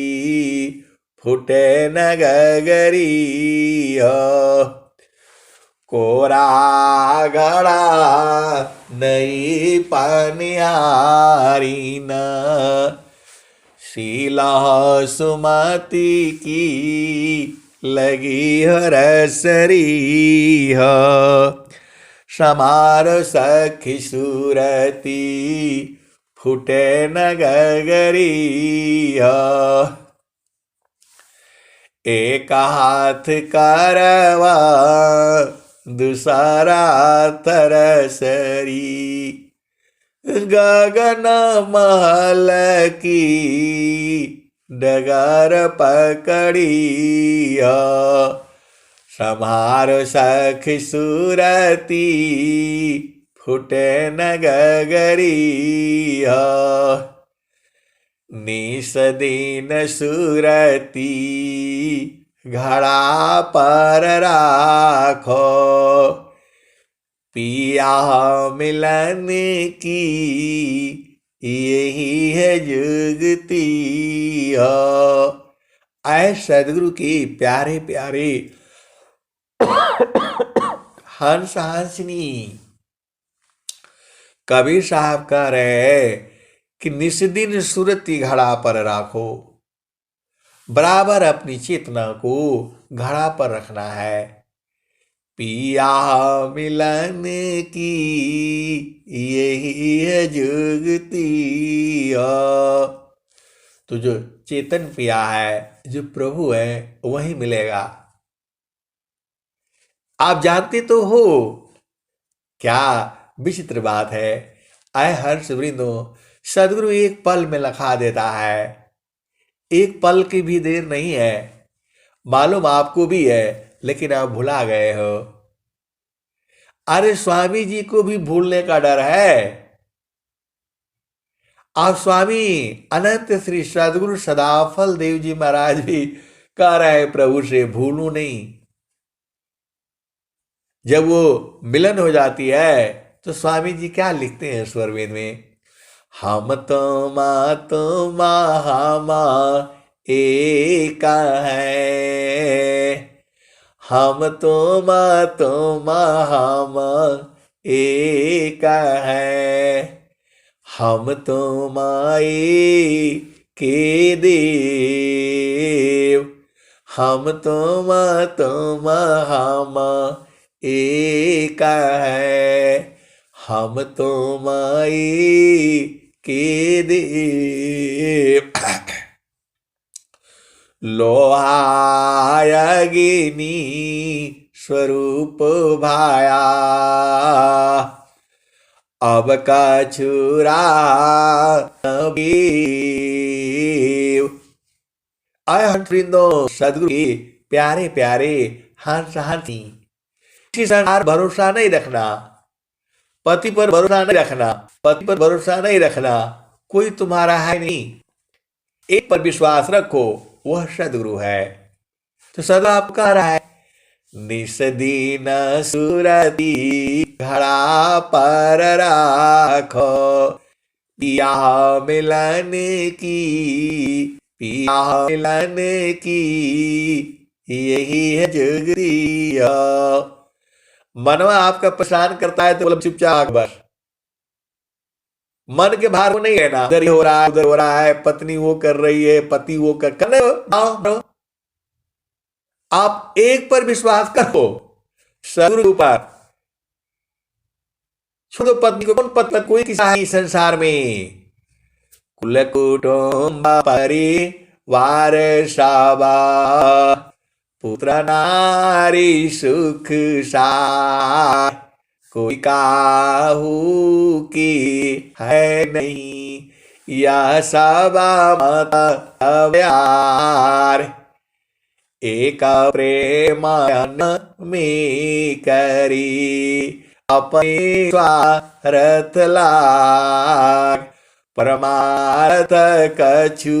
फुटे न गगरी। कोरा घड़ा नई पनिहारी न, शीला सुमति की लगी रसरी। समार सखी सूरती, फुटे न गगरी। एक हाथ करवा, दूसरा तरसरी। गगन महल की डगर पकड़ी। समार सखी सूरती, फुटे न गगरी हो। निस दिन सुरती घड़ा पर राखो, पिया मिलन की यही है जुगती हो। ऐ सदगुरु की प्यारे प्यारे हंस हंसनी कबीर साहब कह रहे कि निस्दिन सुरती घड़ा पर राखो, बराबर अपनी चेतना को घड़ा पर रखना है। पिया मिलन की यही है जुगती हो। तो जो चेतन पिया है, जो प्रभु है, वही मिलेगा। आप जानते तो हो क्या विचित्र बात है। आए हर्ष वृंदो, सदगुरु एक पल में लखा देता है। एक पल की भी देर नहीं है। मालूम आपको भी है, लेकिन आप भुला गए हो। अरे स्वामी जी को भी भूलने का डर है। आप स्वामी अनंत श्री सदगुरु सदाफल देव जी महाराज भी कह रहे प्रभु से भूलू नहीं। जब वो मिलन हो जाती है तो स्वामी जी क्या लिखते हैं स्वर वेद में? हम तुम एक है, हम तुम एक है, हम तुम्हारे के देव, हम तुम हम एक है, हम तुम्हारे के देव। लोहायगिनी स्वरूप भाया, अब का छुरा आय हंसवृंदो, सदगुरु के प्यारे प्यारे हंस हंसी। किसी संसार भरोसा नहीं रखना, पति पर भरोसा नहीं रखना, पति पर भरोसा नहीं रखना, कोई तुम्हारा है नहीं। एक पर विश्वास रखो, वह सदगुरु है। तो सदा आप कह रहा है निस्दिन सुरती घड़ा पर राखो, पिया मिलन की, पिया मिलन की यही है जुगती। मनवा आपका परेशान करता है तो बोलो चुपचाप बस, मन के भार को नहीं लेना। उधर हो रहा है, उधर हो रहा है, पत्नी वो कर रही है, पति वो करने दो। आप एक पर विश्वास करो, सदगुरु पर। छोड़ो पत्नी को, कौन पत्नी कोई किसी संसार में। कुल कुटुंब परिवार साबा, पुत्र नारी सुख सार, कोई काहू की है नहीं, यह सबा मत प्यार। एक प्रेमन में करी अपने स्वार्थ लाग, परमार्थ कछु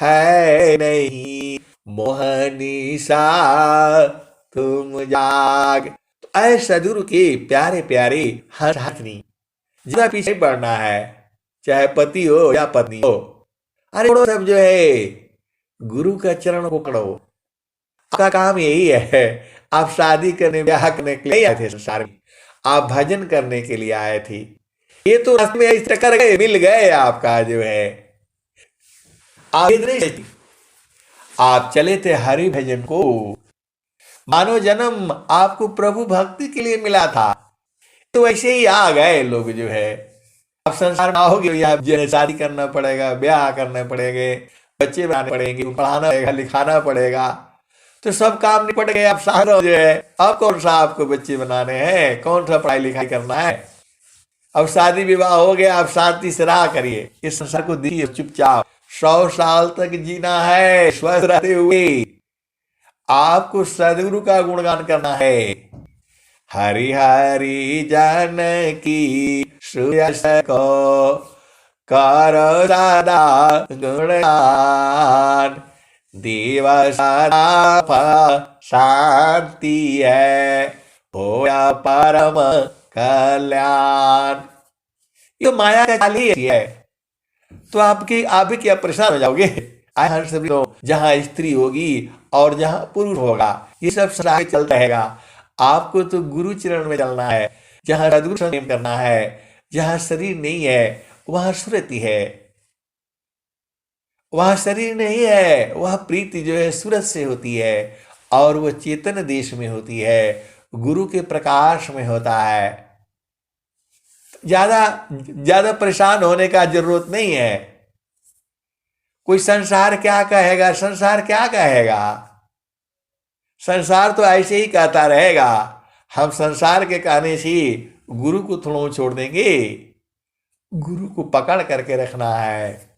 है नहीं, मोहनी सा तुम जाग। तो ऐ सदगुरु के प्यारे प्यारे हर हथनी, जितना पीछे पड़ना है, चाहे पति हो या पत्नी हो, अरे सब जो है गुरु का चरण पकड़ो। आपका काम यही है। आप शादी करने, ब्याह करने के लिए आए थे संसार में, आप भजन करने के लिए आए थे। ये तो रास्ते में इस चक्कर गए, मिल गए। आपका जो है आप नहीं, आप चले थे हरि भजन को। मानव जन्म आपको प्रभु भक्ति के लिए मिला था, तो वैसे ही आ गए लोग जो है। आप संसार में आओगे, या शादी करना पड़ेगा, ब्याह करना पड़ेंगे, बच्चे बनाने पड़ेंगे, पढ़ाना पड़ेगा, लिखाना पड़ेगा, तो सब काम निपट गए। आप सारा जो है, अब कौन सा आपको बच्चे बनाने हैं, कौन सा पढ़ाई लिखाई करना है। अब शादी विवाह हो गया, आप शांति से रहा करिए। इस संसार को दीजिए चुपचाप। 100 साल तक जीना है स्वस्थ रहते हुए। आपको सदगुरु का गुणगान करना है। हरि हरि जानकी सुयश को करो सदा गुणगान। दिवस सदा शांति है, होया परम कल्याण। ये माया का चाल ही है। तो आप भी क्या परेशान हो जाओगे? आए हर सभी तो जहाँ स्त्री होगी और जहाँ पुरुष होगा, ये सब संसार चलता रहेगा। आपको तो गुरु चरण में चलना है, जहाँ सदगुरु से प्रेम करना है। जहाँ शरीर नहीं है वहाँ सुरति है, वहाँ शरीर नहीं है, वह प्रीति जो है सूरज से होती है और वह चेतन देश में होती है, गुरु के प्रकाश में होता है। ज्यादा ज्यादा परेशान होने का जरूरत नहीं है। कोई संसार क्या कहेगा, संसार क्या कहेगा? संसार तो ऐसे ही कहता रहेगा। हम संसार के कहने से गुरु को थोड़ा छोड़ देंगे? गुरु को पकड़ करके रखना है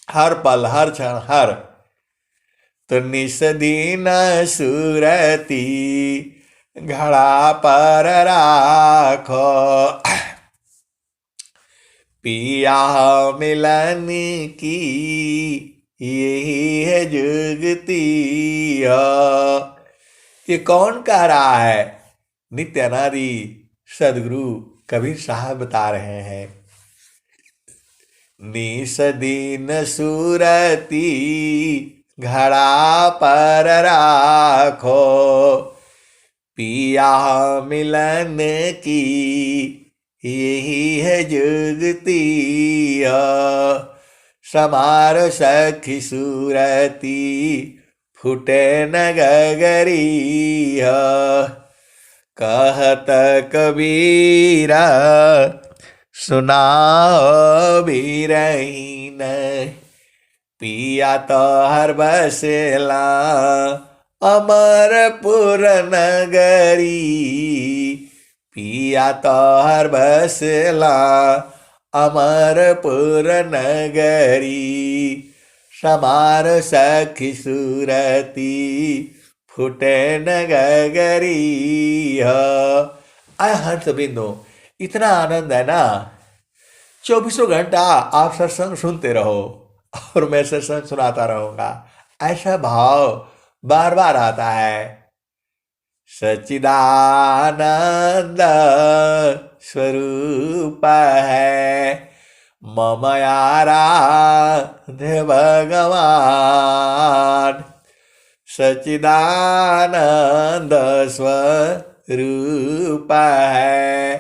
हर पल हर क्षण हर। तो निस दिन सुरती घड़ा पर राखो, पिया मिलन की यही है जुगती हो। ये कौन कह रहा है? नित्यानारी सदगुरु कबीर साहब बता रहे हैं। निस दिन सुरती घड़ा पर राखो, पिया मिलन की यही है जुगती हो। समार सखी सूरती फुटे न गगरी हो। कहत कबीरा सुनाओ बीरहीन, पिया तो हर बसेला अमरपुर नगरी। पिया तो हर बसेला अमरपुर नगरी। समार सखी सूरती फुटे न गगरी हो। आय हंस बिंदु, इतना आनंद है ना, 24 घंटा आप सत्संग सुनते रहो और मैं सत्संग सुनाता रहूंगा, ऐसा भाव बार बार आता है। सच्चिदानंद स्वरूप है मम आराध्य भगवान। सच्चिदानंद स्वरूप है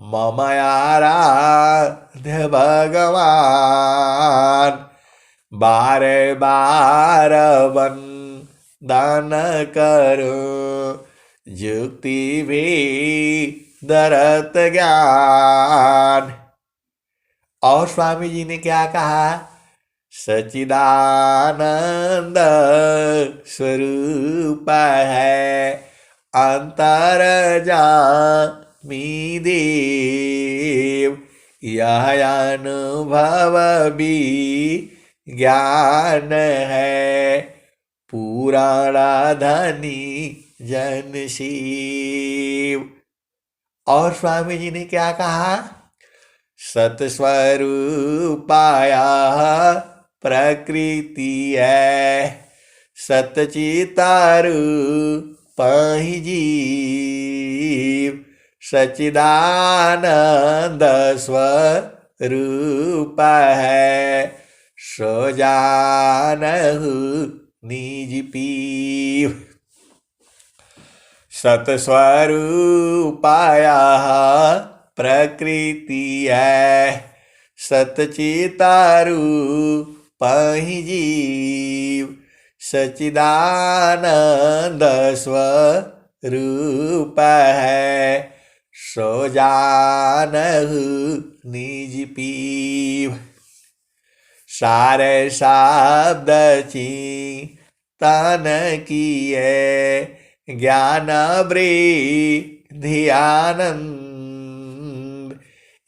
मम आराध्य भगवान। बारे बार वंदन करो जुक्ति भी दरत ज्ञान। और स्वामी जी ने क्या कहा? सच्चिदानंद स्वरूप है अंतर्यामी देव। यह अनुभव भी ज्ञान है पुराणा धनी जन शिव। और स्वामी जी ने क्या कहा? सतस्वरूपाया प्रकृति है सतचितारूप ही जीव। सच्चिदानंद स्वरूप है सो जानहु निज पीव। सतस्वरूपाया प्रकृति है सतचितारूप ही जीव। सच्चिदानंद स्वरूप है सो जानहु निज पीव। सारे शब्द चिंतन किए ज्ञान वृद्धि आनंद।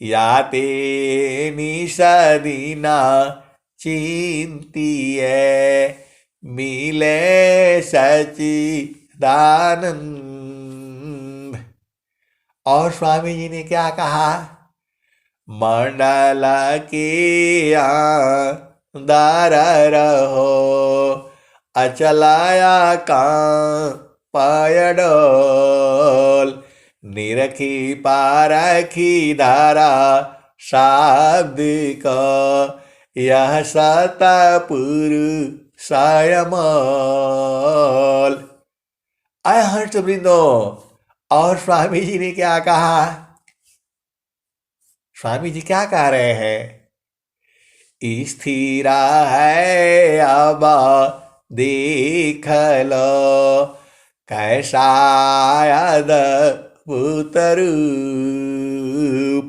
याते निषदिना चिंतिए मिले सच्चिदानंद। और स्वामी जी ने क्या कहा? मंडल के अंदर रहो, अचलाया का पायडोल, निरखी पारखी धारा शाब्दिक, यह सतपुरुषायमल। आय हर्ष वृंदो, और स्वामी जी ने क्या कहा? स्वामी जी क्या कह रहे हैं? स्थिरा है अब देख लो, कैसा अद्भुत रूप,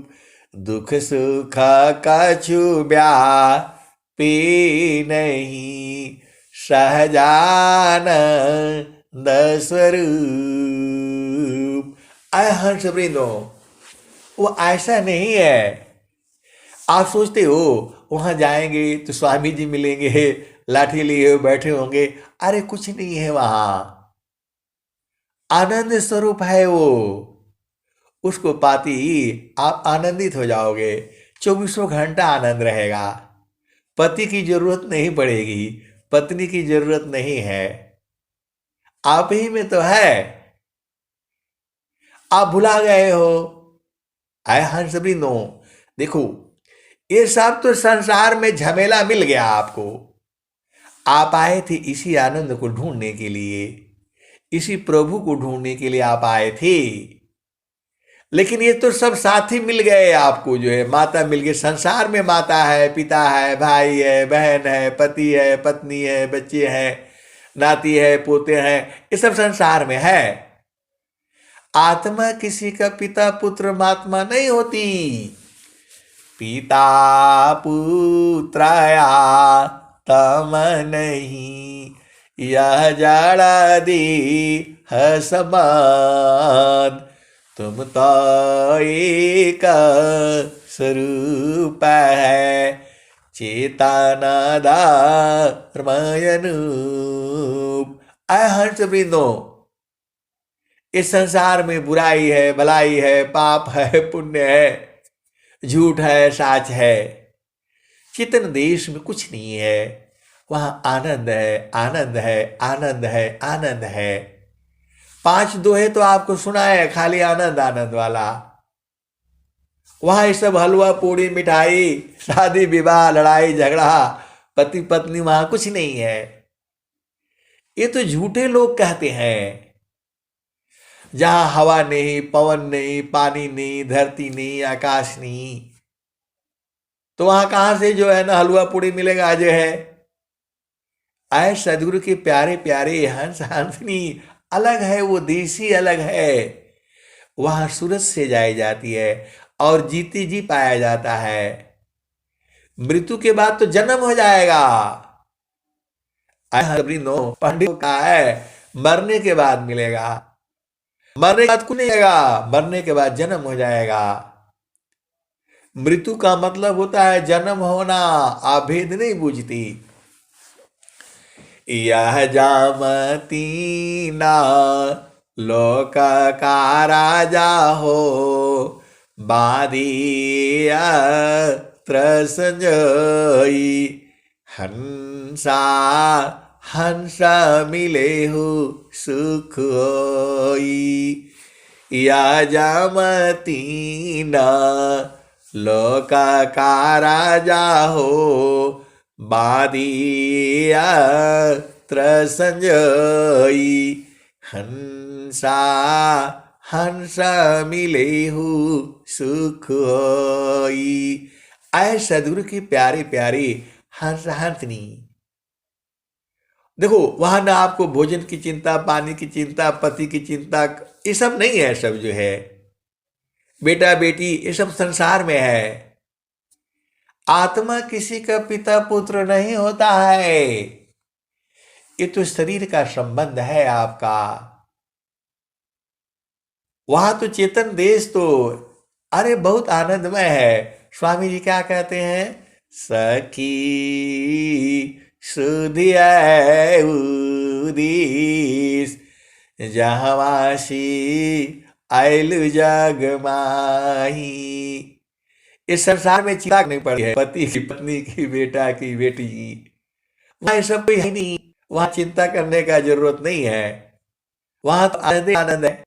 दुख सुख कछु व्यापी नहीं, सहजानंद स्वरूप। आय हर्ष वृंदो, वो ऐसा नहीं है। आप सोचते हो वहां जाएंगे तो स्वामी जी मिलेंगे, लाठी लिए बैठे होंगे। अरे कुछ नहीं है वहां, आनंद स्वरूप है वो। उसको पाती आप आनंदित हो जाओगे, 24 घंटा आनंद रहेगा। पति की जरूरत नहीं पड़ेगी, पत्नी की जरूरत नहीं है, आप ही में तो है। आप भुला गए हो। आय हंस वृंदो, देखो ये सब तो संसार में झमेला मिल गया आपको। आप आए थे इसी आनंद को ढूंढने के लिए, इसी प्रभु को ढूंढने के लिए आप आए थे। लेकिन ये तो सब साथी मिल गए आपको, जो है माता मिल गई। संसार में माता है, पिता है, भाई है, बहन है, पति है, पत्नी है, बच्चे हैं, नाती है, पोते हैं, ये सब संसार में है। आत्मा किसी का पिता पुत्र महात्मा नहीं होती। पिता पुत्रया तम नहीं, यह जड़ा दी समान, तुम तो एक स्वरूप है, चेतना धर्मयनूप। आय हर्ष वृंदो, इस संसार में बुराई है, भलाई है, पाप है, पुण्य है, झूठ है, साच है। चेतन देश में कुछ नहीं है, वहां आनंद है, आनंद है, आनंद है, आनंद है। 5 दोहे तो आपको सुना है, खाली आनंद आनंद वाला। वहां ये सब हलवा पूड़ी मिठाई, शादी विवाह, लड़ाई झगड़ा, पति पत्नी, वहां कुछ नहीं है। ये तो झूठे लोग कहते हैं। जहां हवा नहीं, पवन नहीं, पानी नहीं, धरती नहीं, आकाश नहीं, तो वहां कहां से जो है ना हलवा पूड़ी मिलेगा? जो है आए सदगुरु के प्यारे प्यारे हंस हंसनी अलग है, वो देसी अलग है। वहां सूरज से जाई जाती है और जीती जी पाया जाता है। मृत्यु के बाद तो जन्म हो जाएगा। पंडित का है मरने के बाद मिलेगा, मरने के बाद कुछ नहीं मिलेगा, मरने के बाद जन्म हो जाएगा। मृत्यु का मतलब होता है जन्म होना। आप भेद नहीं बूझती। यह जामती ना लोक का राजा हो, बाधिया संजोई, हंसा हंस मिले हो सुख होई। या जामती ना लोक का राजा हो, बाधिया संजोई, हंसा हंस मिले हो सुख होई। आए सदगुरु की प्यारी प्यारी हंस हंसनी। देखो वहां ना आपको भोजन की चिंता, पानी की चिंता, पति की चिंता, ये सब नहीं है। सब जो है बेटा बेटी, ये सब संसार में है। आत्मा किसी का पिता पुत्र नहीं होता है। ये तो शरीर का संबंध है आपका। वहां तो चेतन देश तो अरे बहुत आनंदमय है। स्वामी जी क्या कहते हैं? सखी सुधिया उदीस, जहवासी आयल जग माही। इस संसार में चिंता नहीं पड़ी है, पति की पत्नी की, बेटा की बेटी की, वहां ये सब कोई है नहीं। वहां चिंता करने का जरूरत नहीं है, वहां तो आनंद ही आनंद है।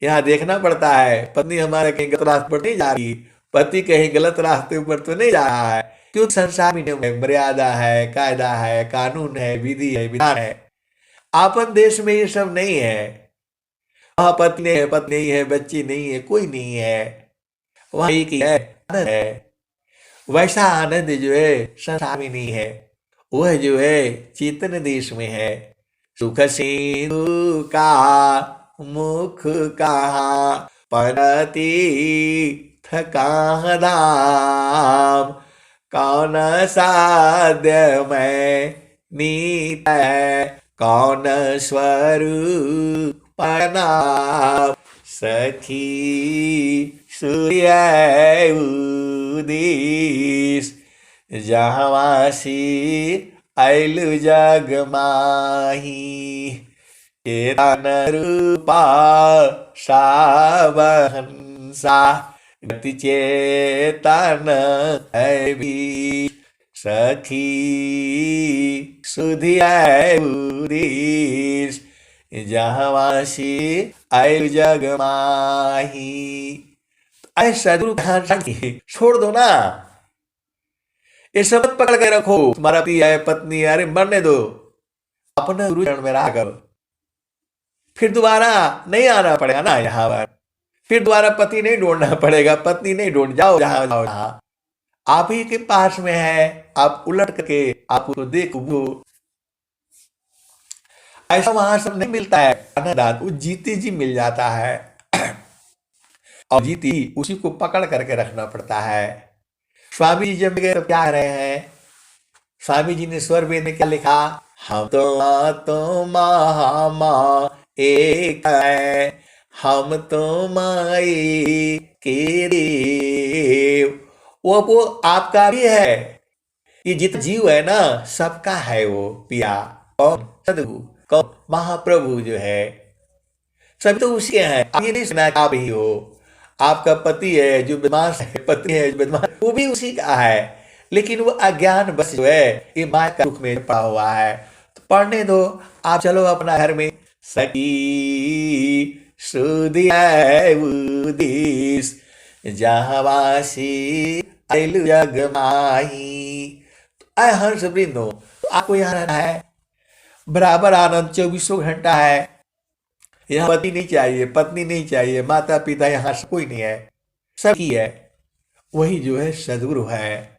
यहाँ देखना पड़ता है पत्नी हमारे कहीं गलत रास्ते पर नहीं जा रही, पति कहीं गलत रास्ते पर तो नहीं जा रहा है, क्योंकि संसार में मर्यादा है, कायदा है, कानून है, विधि है, विधान है। आपन देश में ये सब नहीं है। वहां पत्नी है, पत्नी नहीं है, बच्ची नहीं है, कोई नहीं है, वहां एक ही है, आनंद है। वैसा आनंद जो है संसार में नहीं है, वह जो है चेतन देश में है। सुख सिंधु का मुख कहाँ, पनती थका धाम, कौन साध्य में नीत है, कौन स्वरूप नाम। सखी सूर्य उदिस, जहाँवासी आयल जग माही। चेतन रूपा सावहंसा, गति चेतन है भी। सखी सुधि उदिस, जहाँवासी आयल जग माही। अरे सदगुरु छोड़ दो ना, ये सब पकड़ के रखो, तुम्हारा पति है, पत्नी है, अरे मरने दो, अपने गुरु चरण में रहा करो। फिर दोबारा नहीं आना पड़ेगा ना यहाँ पर, फिर दोबारा पति नहीं ढूंढना पड़ेगा, पत्नी नहीं ढूंढ, जाओ जहां जाओ जहां आप ही के पास में है, आप उलट करके आपको देखो। ऐसा वहां सब नहीं मिलता है आनंद, वो जीती जी मिल जाता है, और जीती उसी को पकड़ करके रखना पड़ता है। स्वामी जी जब गए तो क्या रहे हैं, स्वामी जी ने स्वर वेद में क्या लिखा, हम तो महामा एक है, हम तो माई के देव। वो आपका भी है, ये जितना जीव है ना सबका है वो पिया। कौन? सदगुरु, कौन? महाप्रभु जो है, सभी तो उसके हैं। आप ये नहीं सुना आप ही हो, आपका पति है जो बदमाश है, पत्नी है जो बदमाश, वो भी उसी का है, लेकिन वो अज्ञान बस जो है ये माया का दुख में पड़ा हुआ है। तो पढ़ने दो, आप चलो अपना घर में। सखी सुधि उदिस, जहाँवासी आयल जग माही। तो हर्ष वृंदो, तो आपको यहाँ रहना है, बराबर आनंद 24 घंटा है। यहाँ पति नहीं चाहिए, पत्नी नहीं चाहिए, माता पिता यहाँ से कोई नहीं है, सबकी है। वही जो है सदगुरु है,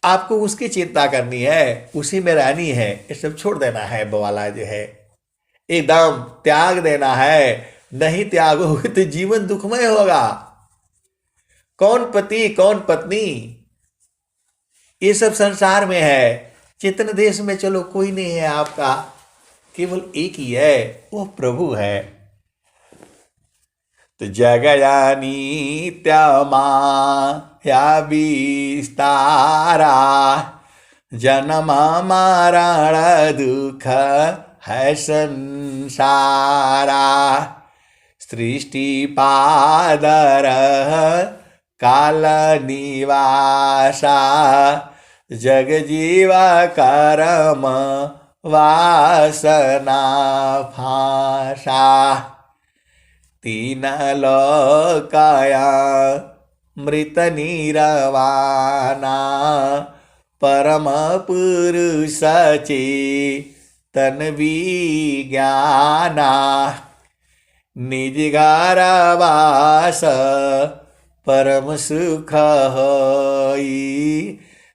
आपको उसकी चिंता करनी है, उसी में रहनी है, ये सब छोड़ देना है। बवाला जो है एकदम त्याग देना है, नहीं त्यागोगे तो जीवन दुखमय होगा। कौन पति कौन पत्नी, ये सब संसार में है। चेतन देश में चलो कोई नहीं है आपका, केवल एक ही है, वो प्रभु है। तो जगयानी त्यमा या विस्तारा, जन्म मरण दुख है संसारा। सृष्टि पादर काल निवासा, जग जीवा कर्म वासना भाषा। तीन लोकाया मृत निरवाना, परम पुरुष चेतन विज्ञाना। निज घर वास परम सुख होई,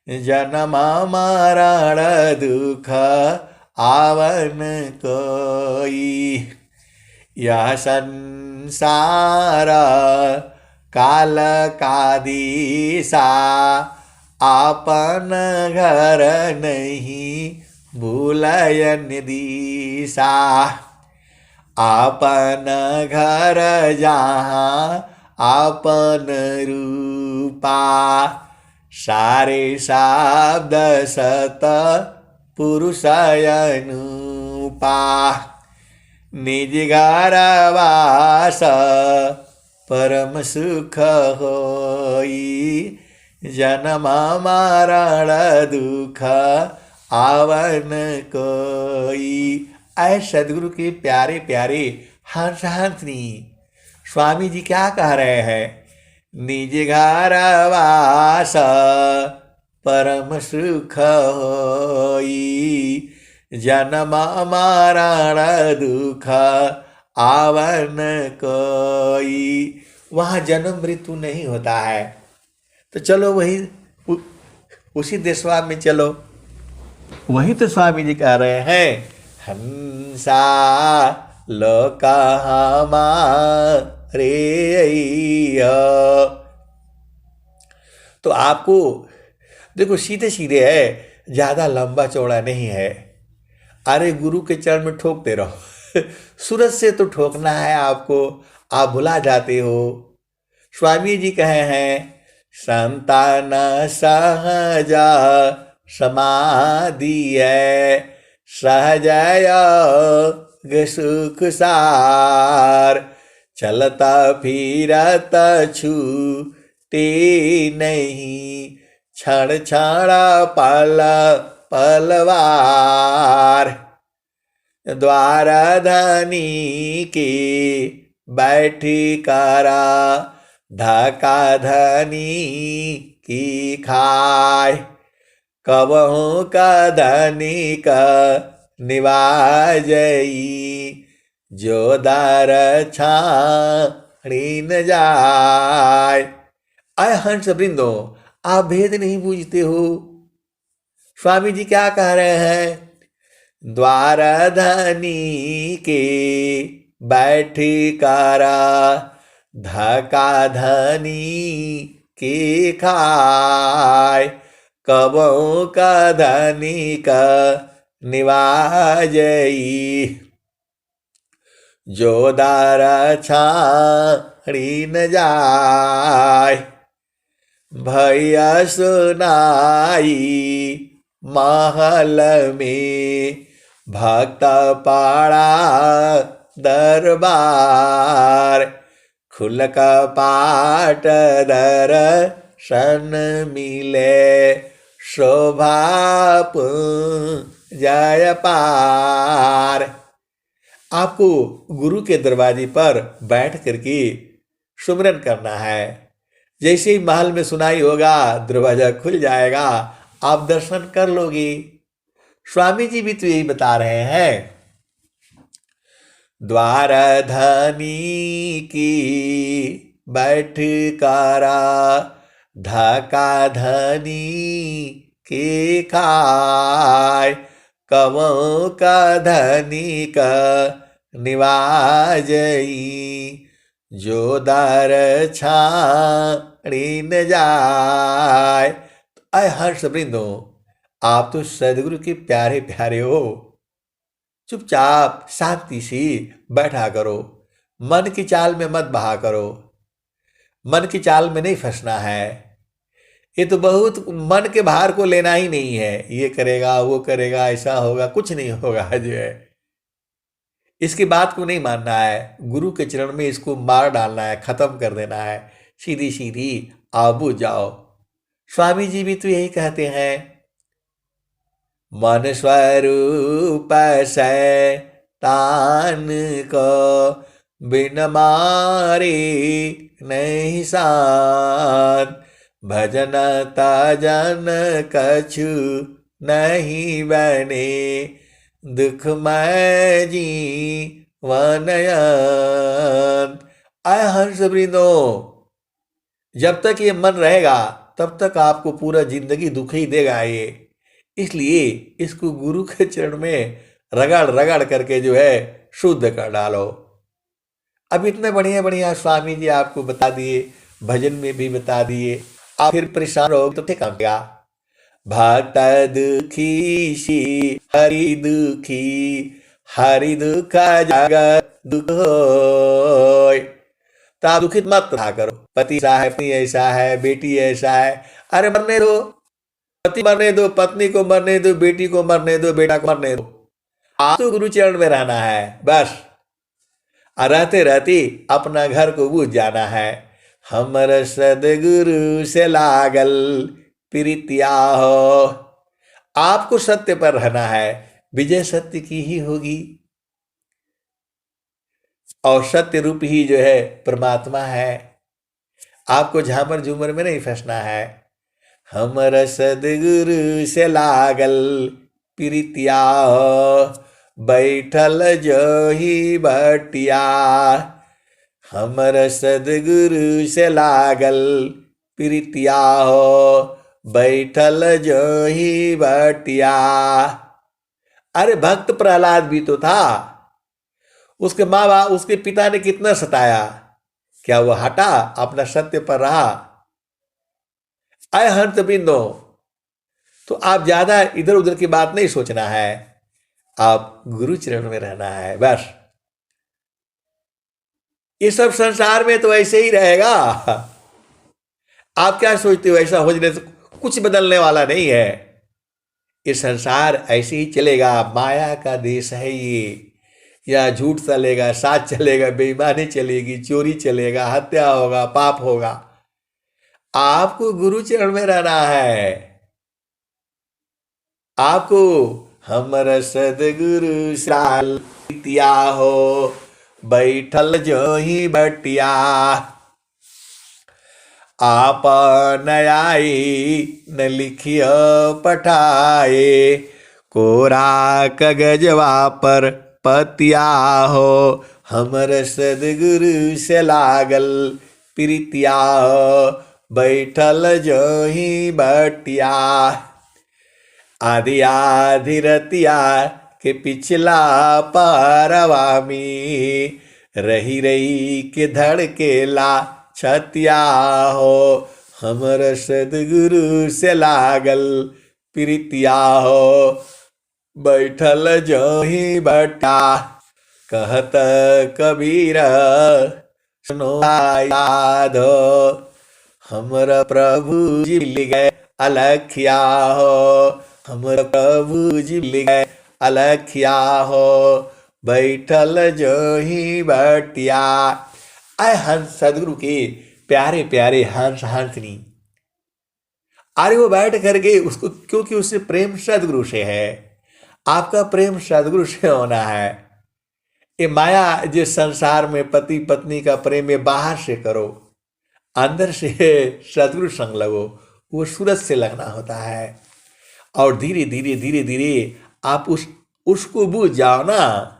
जन्म मरण दुख आवन कोई। यह संसार काल का दिशा, आपन घर नहीं भूलयन दिशा। आपन घर जहाँ आपन रूपा, सारे शब्द सत पुरुष अनुपा। निज घर वास परम सुख होई, जन्म मरण दुख आवन कोई। ऐ सदगुरु के प्यारे प्यारे हंस हंसनी स्वामी जी क्या कह रहे हैं? निज घर वास परम सुख होई, जन्म मरण दुख आवन कोई। वहाँ जन्म मृत्यु नहीं होता है। तो चलो वही उसी देशवा में चलो। वही तो स्वामी जी कह रहे हैं, हंसा लोका हमारे अइया। तो आपको देखो सीधे सीधे है, ज्यादा लंबा चौड़ा नहीं है। अरे गुरु के चरण में ठोकते रहो। सूरज से तो ठोकना है आपको, आप भुला जाते हो। स्वामी जी कहे हैं, संतान सहजा समाधि है, सहजय सुख सार, चलता फिरत छूटे नहीं, क्षण क्षण पल पलवार। द्वार धनी की बैठी करा, धका धनी की खाय, कबहू का धनी का निवाजई, जो दार छाड़ी न जाय। आय हंस वृंदो, आप भेद नहीं बूझते हो। स्वामी जी क्या कह रहे हैं? द्वार धनी के बैठी कारा, धका धनी की खाय, कबों का धनी का निवाजई, जो दार छाड़ी न जाय। भैया सुनाई महल में, भक्त पाड़ा दरबार, खुल कपाट दर्शन मिले, शोभा जय पार। आपको गुरु के दरवाजे पर बैठ करके सुमिरन करना है। जैसे ही महल में सुनाई होगा, दरवाजा खुल जाएगा, आप दर्शन कर लोगे। स्वामी जी भी तो यही बता रहे हैं। द्वार धनी की बैठ कारा, धका धनी के खाय, कवों का धनी का निवाजई, जो दार छाड़ी न जाय। आय हर्ष वृंदो, आप तो सदगुरु के प्यारे प्यारे हो। चुपचाप शांति से बैठा करो, मन की चाल में मत बहा करो। मन की चाल में नहीं फंसना है। ये तो बहुत मन के भार को लेना ही नहीं है। ये करेगा, वो करेगा, ऐसा होगा, कुछ नहीं होगा जो है। इसकी बात को नहीं मानना है। गुरु के चरण में इसको मार डालना है, खत्म कर देना है। सीधी सीधी आबू जाओ। स्वामी जी भी तो यही कहते हैं, मन स्वरूप शैतान को बिन मारे नहीं शांत, भजन तजन कछु नहीं बने, दुखमय जीवन। आय हंस वृंदो, जब तक ये मन रहेगा तब तक आपको पूरा जिंदगी दुख ही देगा ये। इसलिए इसको गुरु के चरण में रगड़ रगड़ करके जो है शुद्ध कर डालो। अब इतने बढ़िया बढ़िया स्वामी जी आपको बता दिए, भजन में भी बता दिए। आप फिर परेशान रहोगे तो ठीक क्या? भक्त दुखी सी हरि दुखी, हरि दुख जगत दुख होय। तो आप दुखित मत रहा करो। पति ऐसा है, पत्नी ऐसा है, बेटी ऐसा है, अरे मरने दो। पति मरने दो, पत्नी को मरने दो, बेटी को मरने दो, बेटा को मरने दो। आप तो गुरु चरण में रहना है बस। रहते रहते अपना घर को बुझ जाना है। हमर सदगुरु से लागल प्रीतिया हो। आपको सत्य पर रहना है, विजय सत्य की ही होगी, और सत्य रूप ही जो है परमात्मा है। आपको झामर झूमर में नहीं फंसना है। हमर सदगुरु से लागल प्रीतिया हो, बैठल जो ही बटिया। हमर सदगुरु से लागल प्रीतिया हो, बैठल जो ही बटिया। अरे भक्त प्रहलाद भी तो था, उसके माँ बाप उसके पिता ने कितना सताया, क्या वो हटा, अपना सत्य पर रहा? अय हंत बिंदो, तो आप ज्यादा इधर उधर की बात नहीं सोचना है, आप गुरु चरण में रहना है बस। ये सब संसार में तो ऐसे ही रहेगा। आप क्या सोचते हो, ऐसा हो जाने से कुछ बदलने वाला नहीं है। ये संसार ऐसे ही चलेगा, माया का देश है ये। या झूठ चलेगा, साथ चलेगा, बेईमानी चलेगी, चोरी चलेगा, हत्या होगा, पाप होगा। आपको गुरु चरण में रहना है। आपको हमर सदगुरु साल प्रीतिया हो, बैठल जो ही बटिया। आप नयाई न लिखिय पठाए, कोरा कगजवा पर पतिया हो। हमर सदगुरु से लागल प्रीतिया हो, बैठल जो ही बटिया। आदि आधी रतिया के पिछला पारवा में, रही रही के धड़केला छतिया हो। हमर सदगुरु से लागल प्रीतिया हो, बैठल जो ही बटा। कहत कबीर सुनो याद हो, हमर प्रभु जी मिल गए अलखिया हो। हमर प्रभु जी मिल गए अलखिया हो, बैठल जो ही बटिया। आय हंस सदगुरु के प्यारे प्यारे हंस हंसनी। अरे वो बैठ करके उसको, क्योंकि उससे प्रेम सदगुरु से है। आपका प्रेम सदगुरु से होना है। ये माया जो संसार में पति पत्नी का प्रेम है, बाहर से करो, अंदर से सदगुरु संग लगो, वो सूरज से लगना होता है। और धीरे धीरे धीरे धीरे आप उसको बूझ जाओ ना।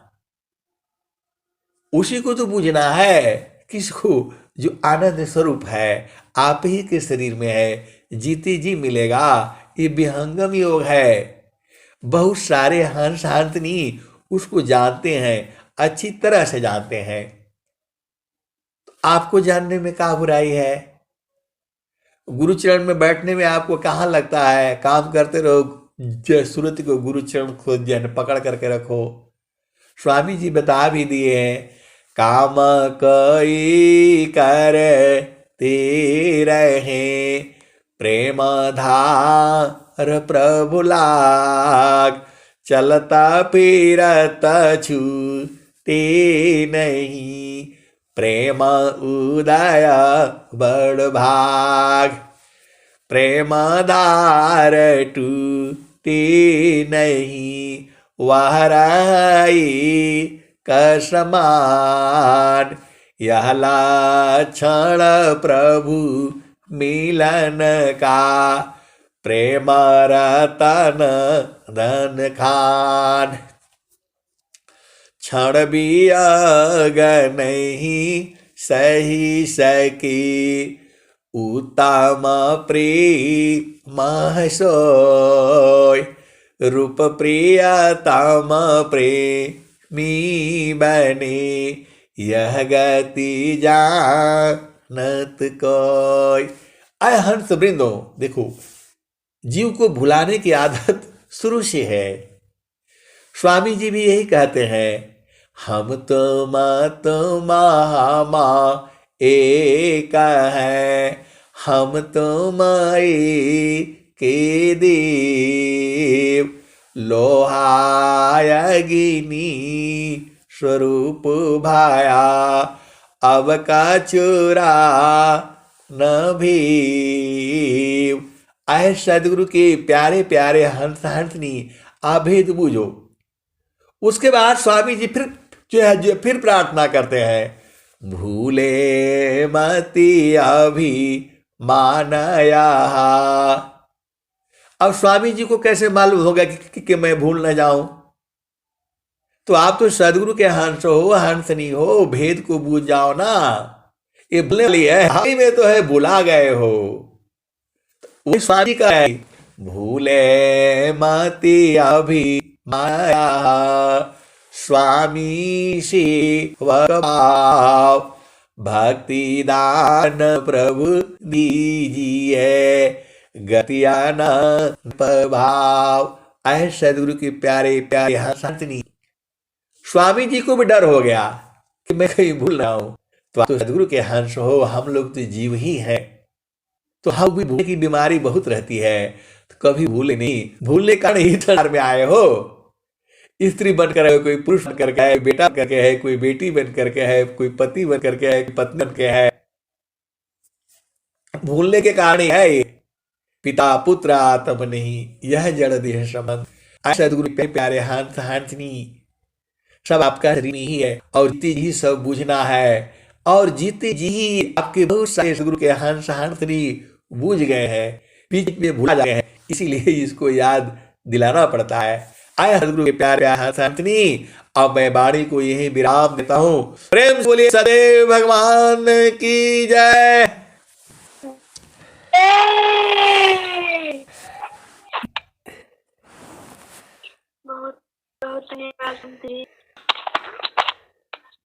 उसी को तो बूझना है। किसको? जो आनंद स्वरूप है, आप ही के शरीर में है, जीते जी मिलेगा। ये विहंगम योग है। बहुत सारे हंस हंसनी उसको जानते हैं, अच्छी तरह से जानते हैं। आपको जानने में क्या बुराई है? गुरुचरण में बैठने में आपको कहाँ लगता है? काम करते रहो, सूरत को गुरुचरण खोज जन पकड़ करके रखो। स्वामी जी बता भी दिए हैं, काम कई कर ते रहे, प्रेम धार प्रभु लाग। चलता फिरत छूते नहीं, प्रेम उदय बड़ भाग। प्रेम धार टूटे नहीं, वह रही कसमान। यह लक्षण प्रभु मिलन का, प्रेम रतन धन खान। क्षण भी अग नहीं सही सकी, उत्तम प्रेम सोय। रूप प्रियतम प्रेमी बने, यह गति जानत कोय। आय हंस वृंदो, देखो जीव को भुलाने की आदत शुरू से है। स्वामी जी भी यही कहते हैं, हम तुम महामा एक है, हम तुम के देव। लोहाय अग्नि स्वरूप भाया, अब का चोरा न भी। आए सदगुरु के प्यारे प्यारे हंस हंसनी, अभेद बूझो। उसके बाद स्वामी जी फिर जो फिर प्रार्थना करते हैं, भूले मति अभी मानया। अब स्वामी जी को कैसे मालूम होगा कि मैं भूल न जाऊं? तो आप तो सदगुरु के हंस हो, हंसनी हो, भेद को बूझ जाओ ना। ये भूलने वाली है, हाल ही में तो है भुला गए हो। वो स्वामी का है, भूले मति अभी माया, स्वामी शिव भाव, भक्ति दान प्रभु दीजिए, गतियानंद प्रभाव। आए सदगुरु के प्यारे प्यारे हंसनी। स्वामी जी को भी डर हो गया कि मैं कहीं भूल रहा हूं। तो आप तो सदगुरु के हंस हो, हम लोग तो जीव ही हैं, तो हम भी भूलने की बीमारी बहुत रहती है, तो कभी भूले नहीं। भूलने का नहीं संसार में आए हो, स्त्री बन कर है, कोई पुरुष बन करके है, बेटा करके है, कोई बेटी बन करके है, कोई पति बन करके है, पत्नी बन के है। भूलने के कारण ही है ये। पिता पुत्र आत्म नहीं, यह जड़ देह संबंध। सदगुरु प्यारे हंस हंसनी, सब आपका शरीर ही है, और जीते जी सब बूझना है। और जीते जी आपके बहुत सारे सदगुरु के हंस हंसनी बूझ गए हैं, बीच में भूला गए हैं, इसीलिए इसको याद दिलाना पड़ता है। आए सदगुरु के प्यारे हंस हंसनी। अब मैं वाणी को यही विराम देता हूं। प्रेम से बोलिए सदैव भगवान की जय।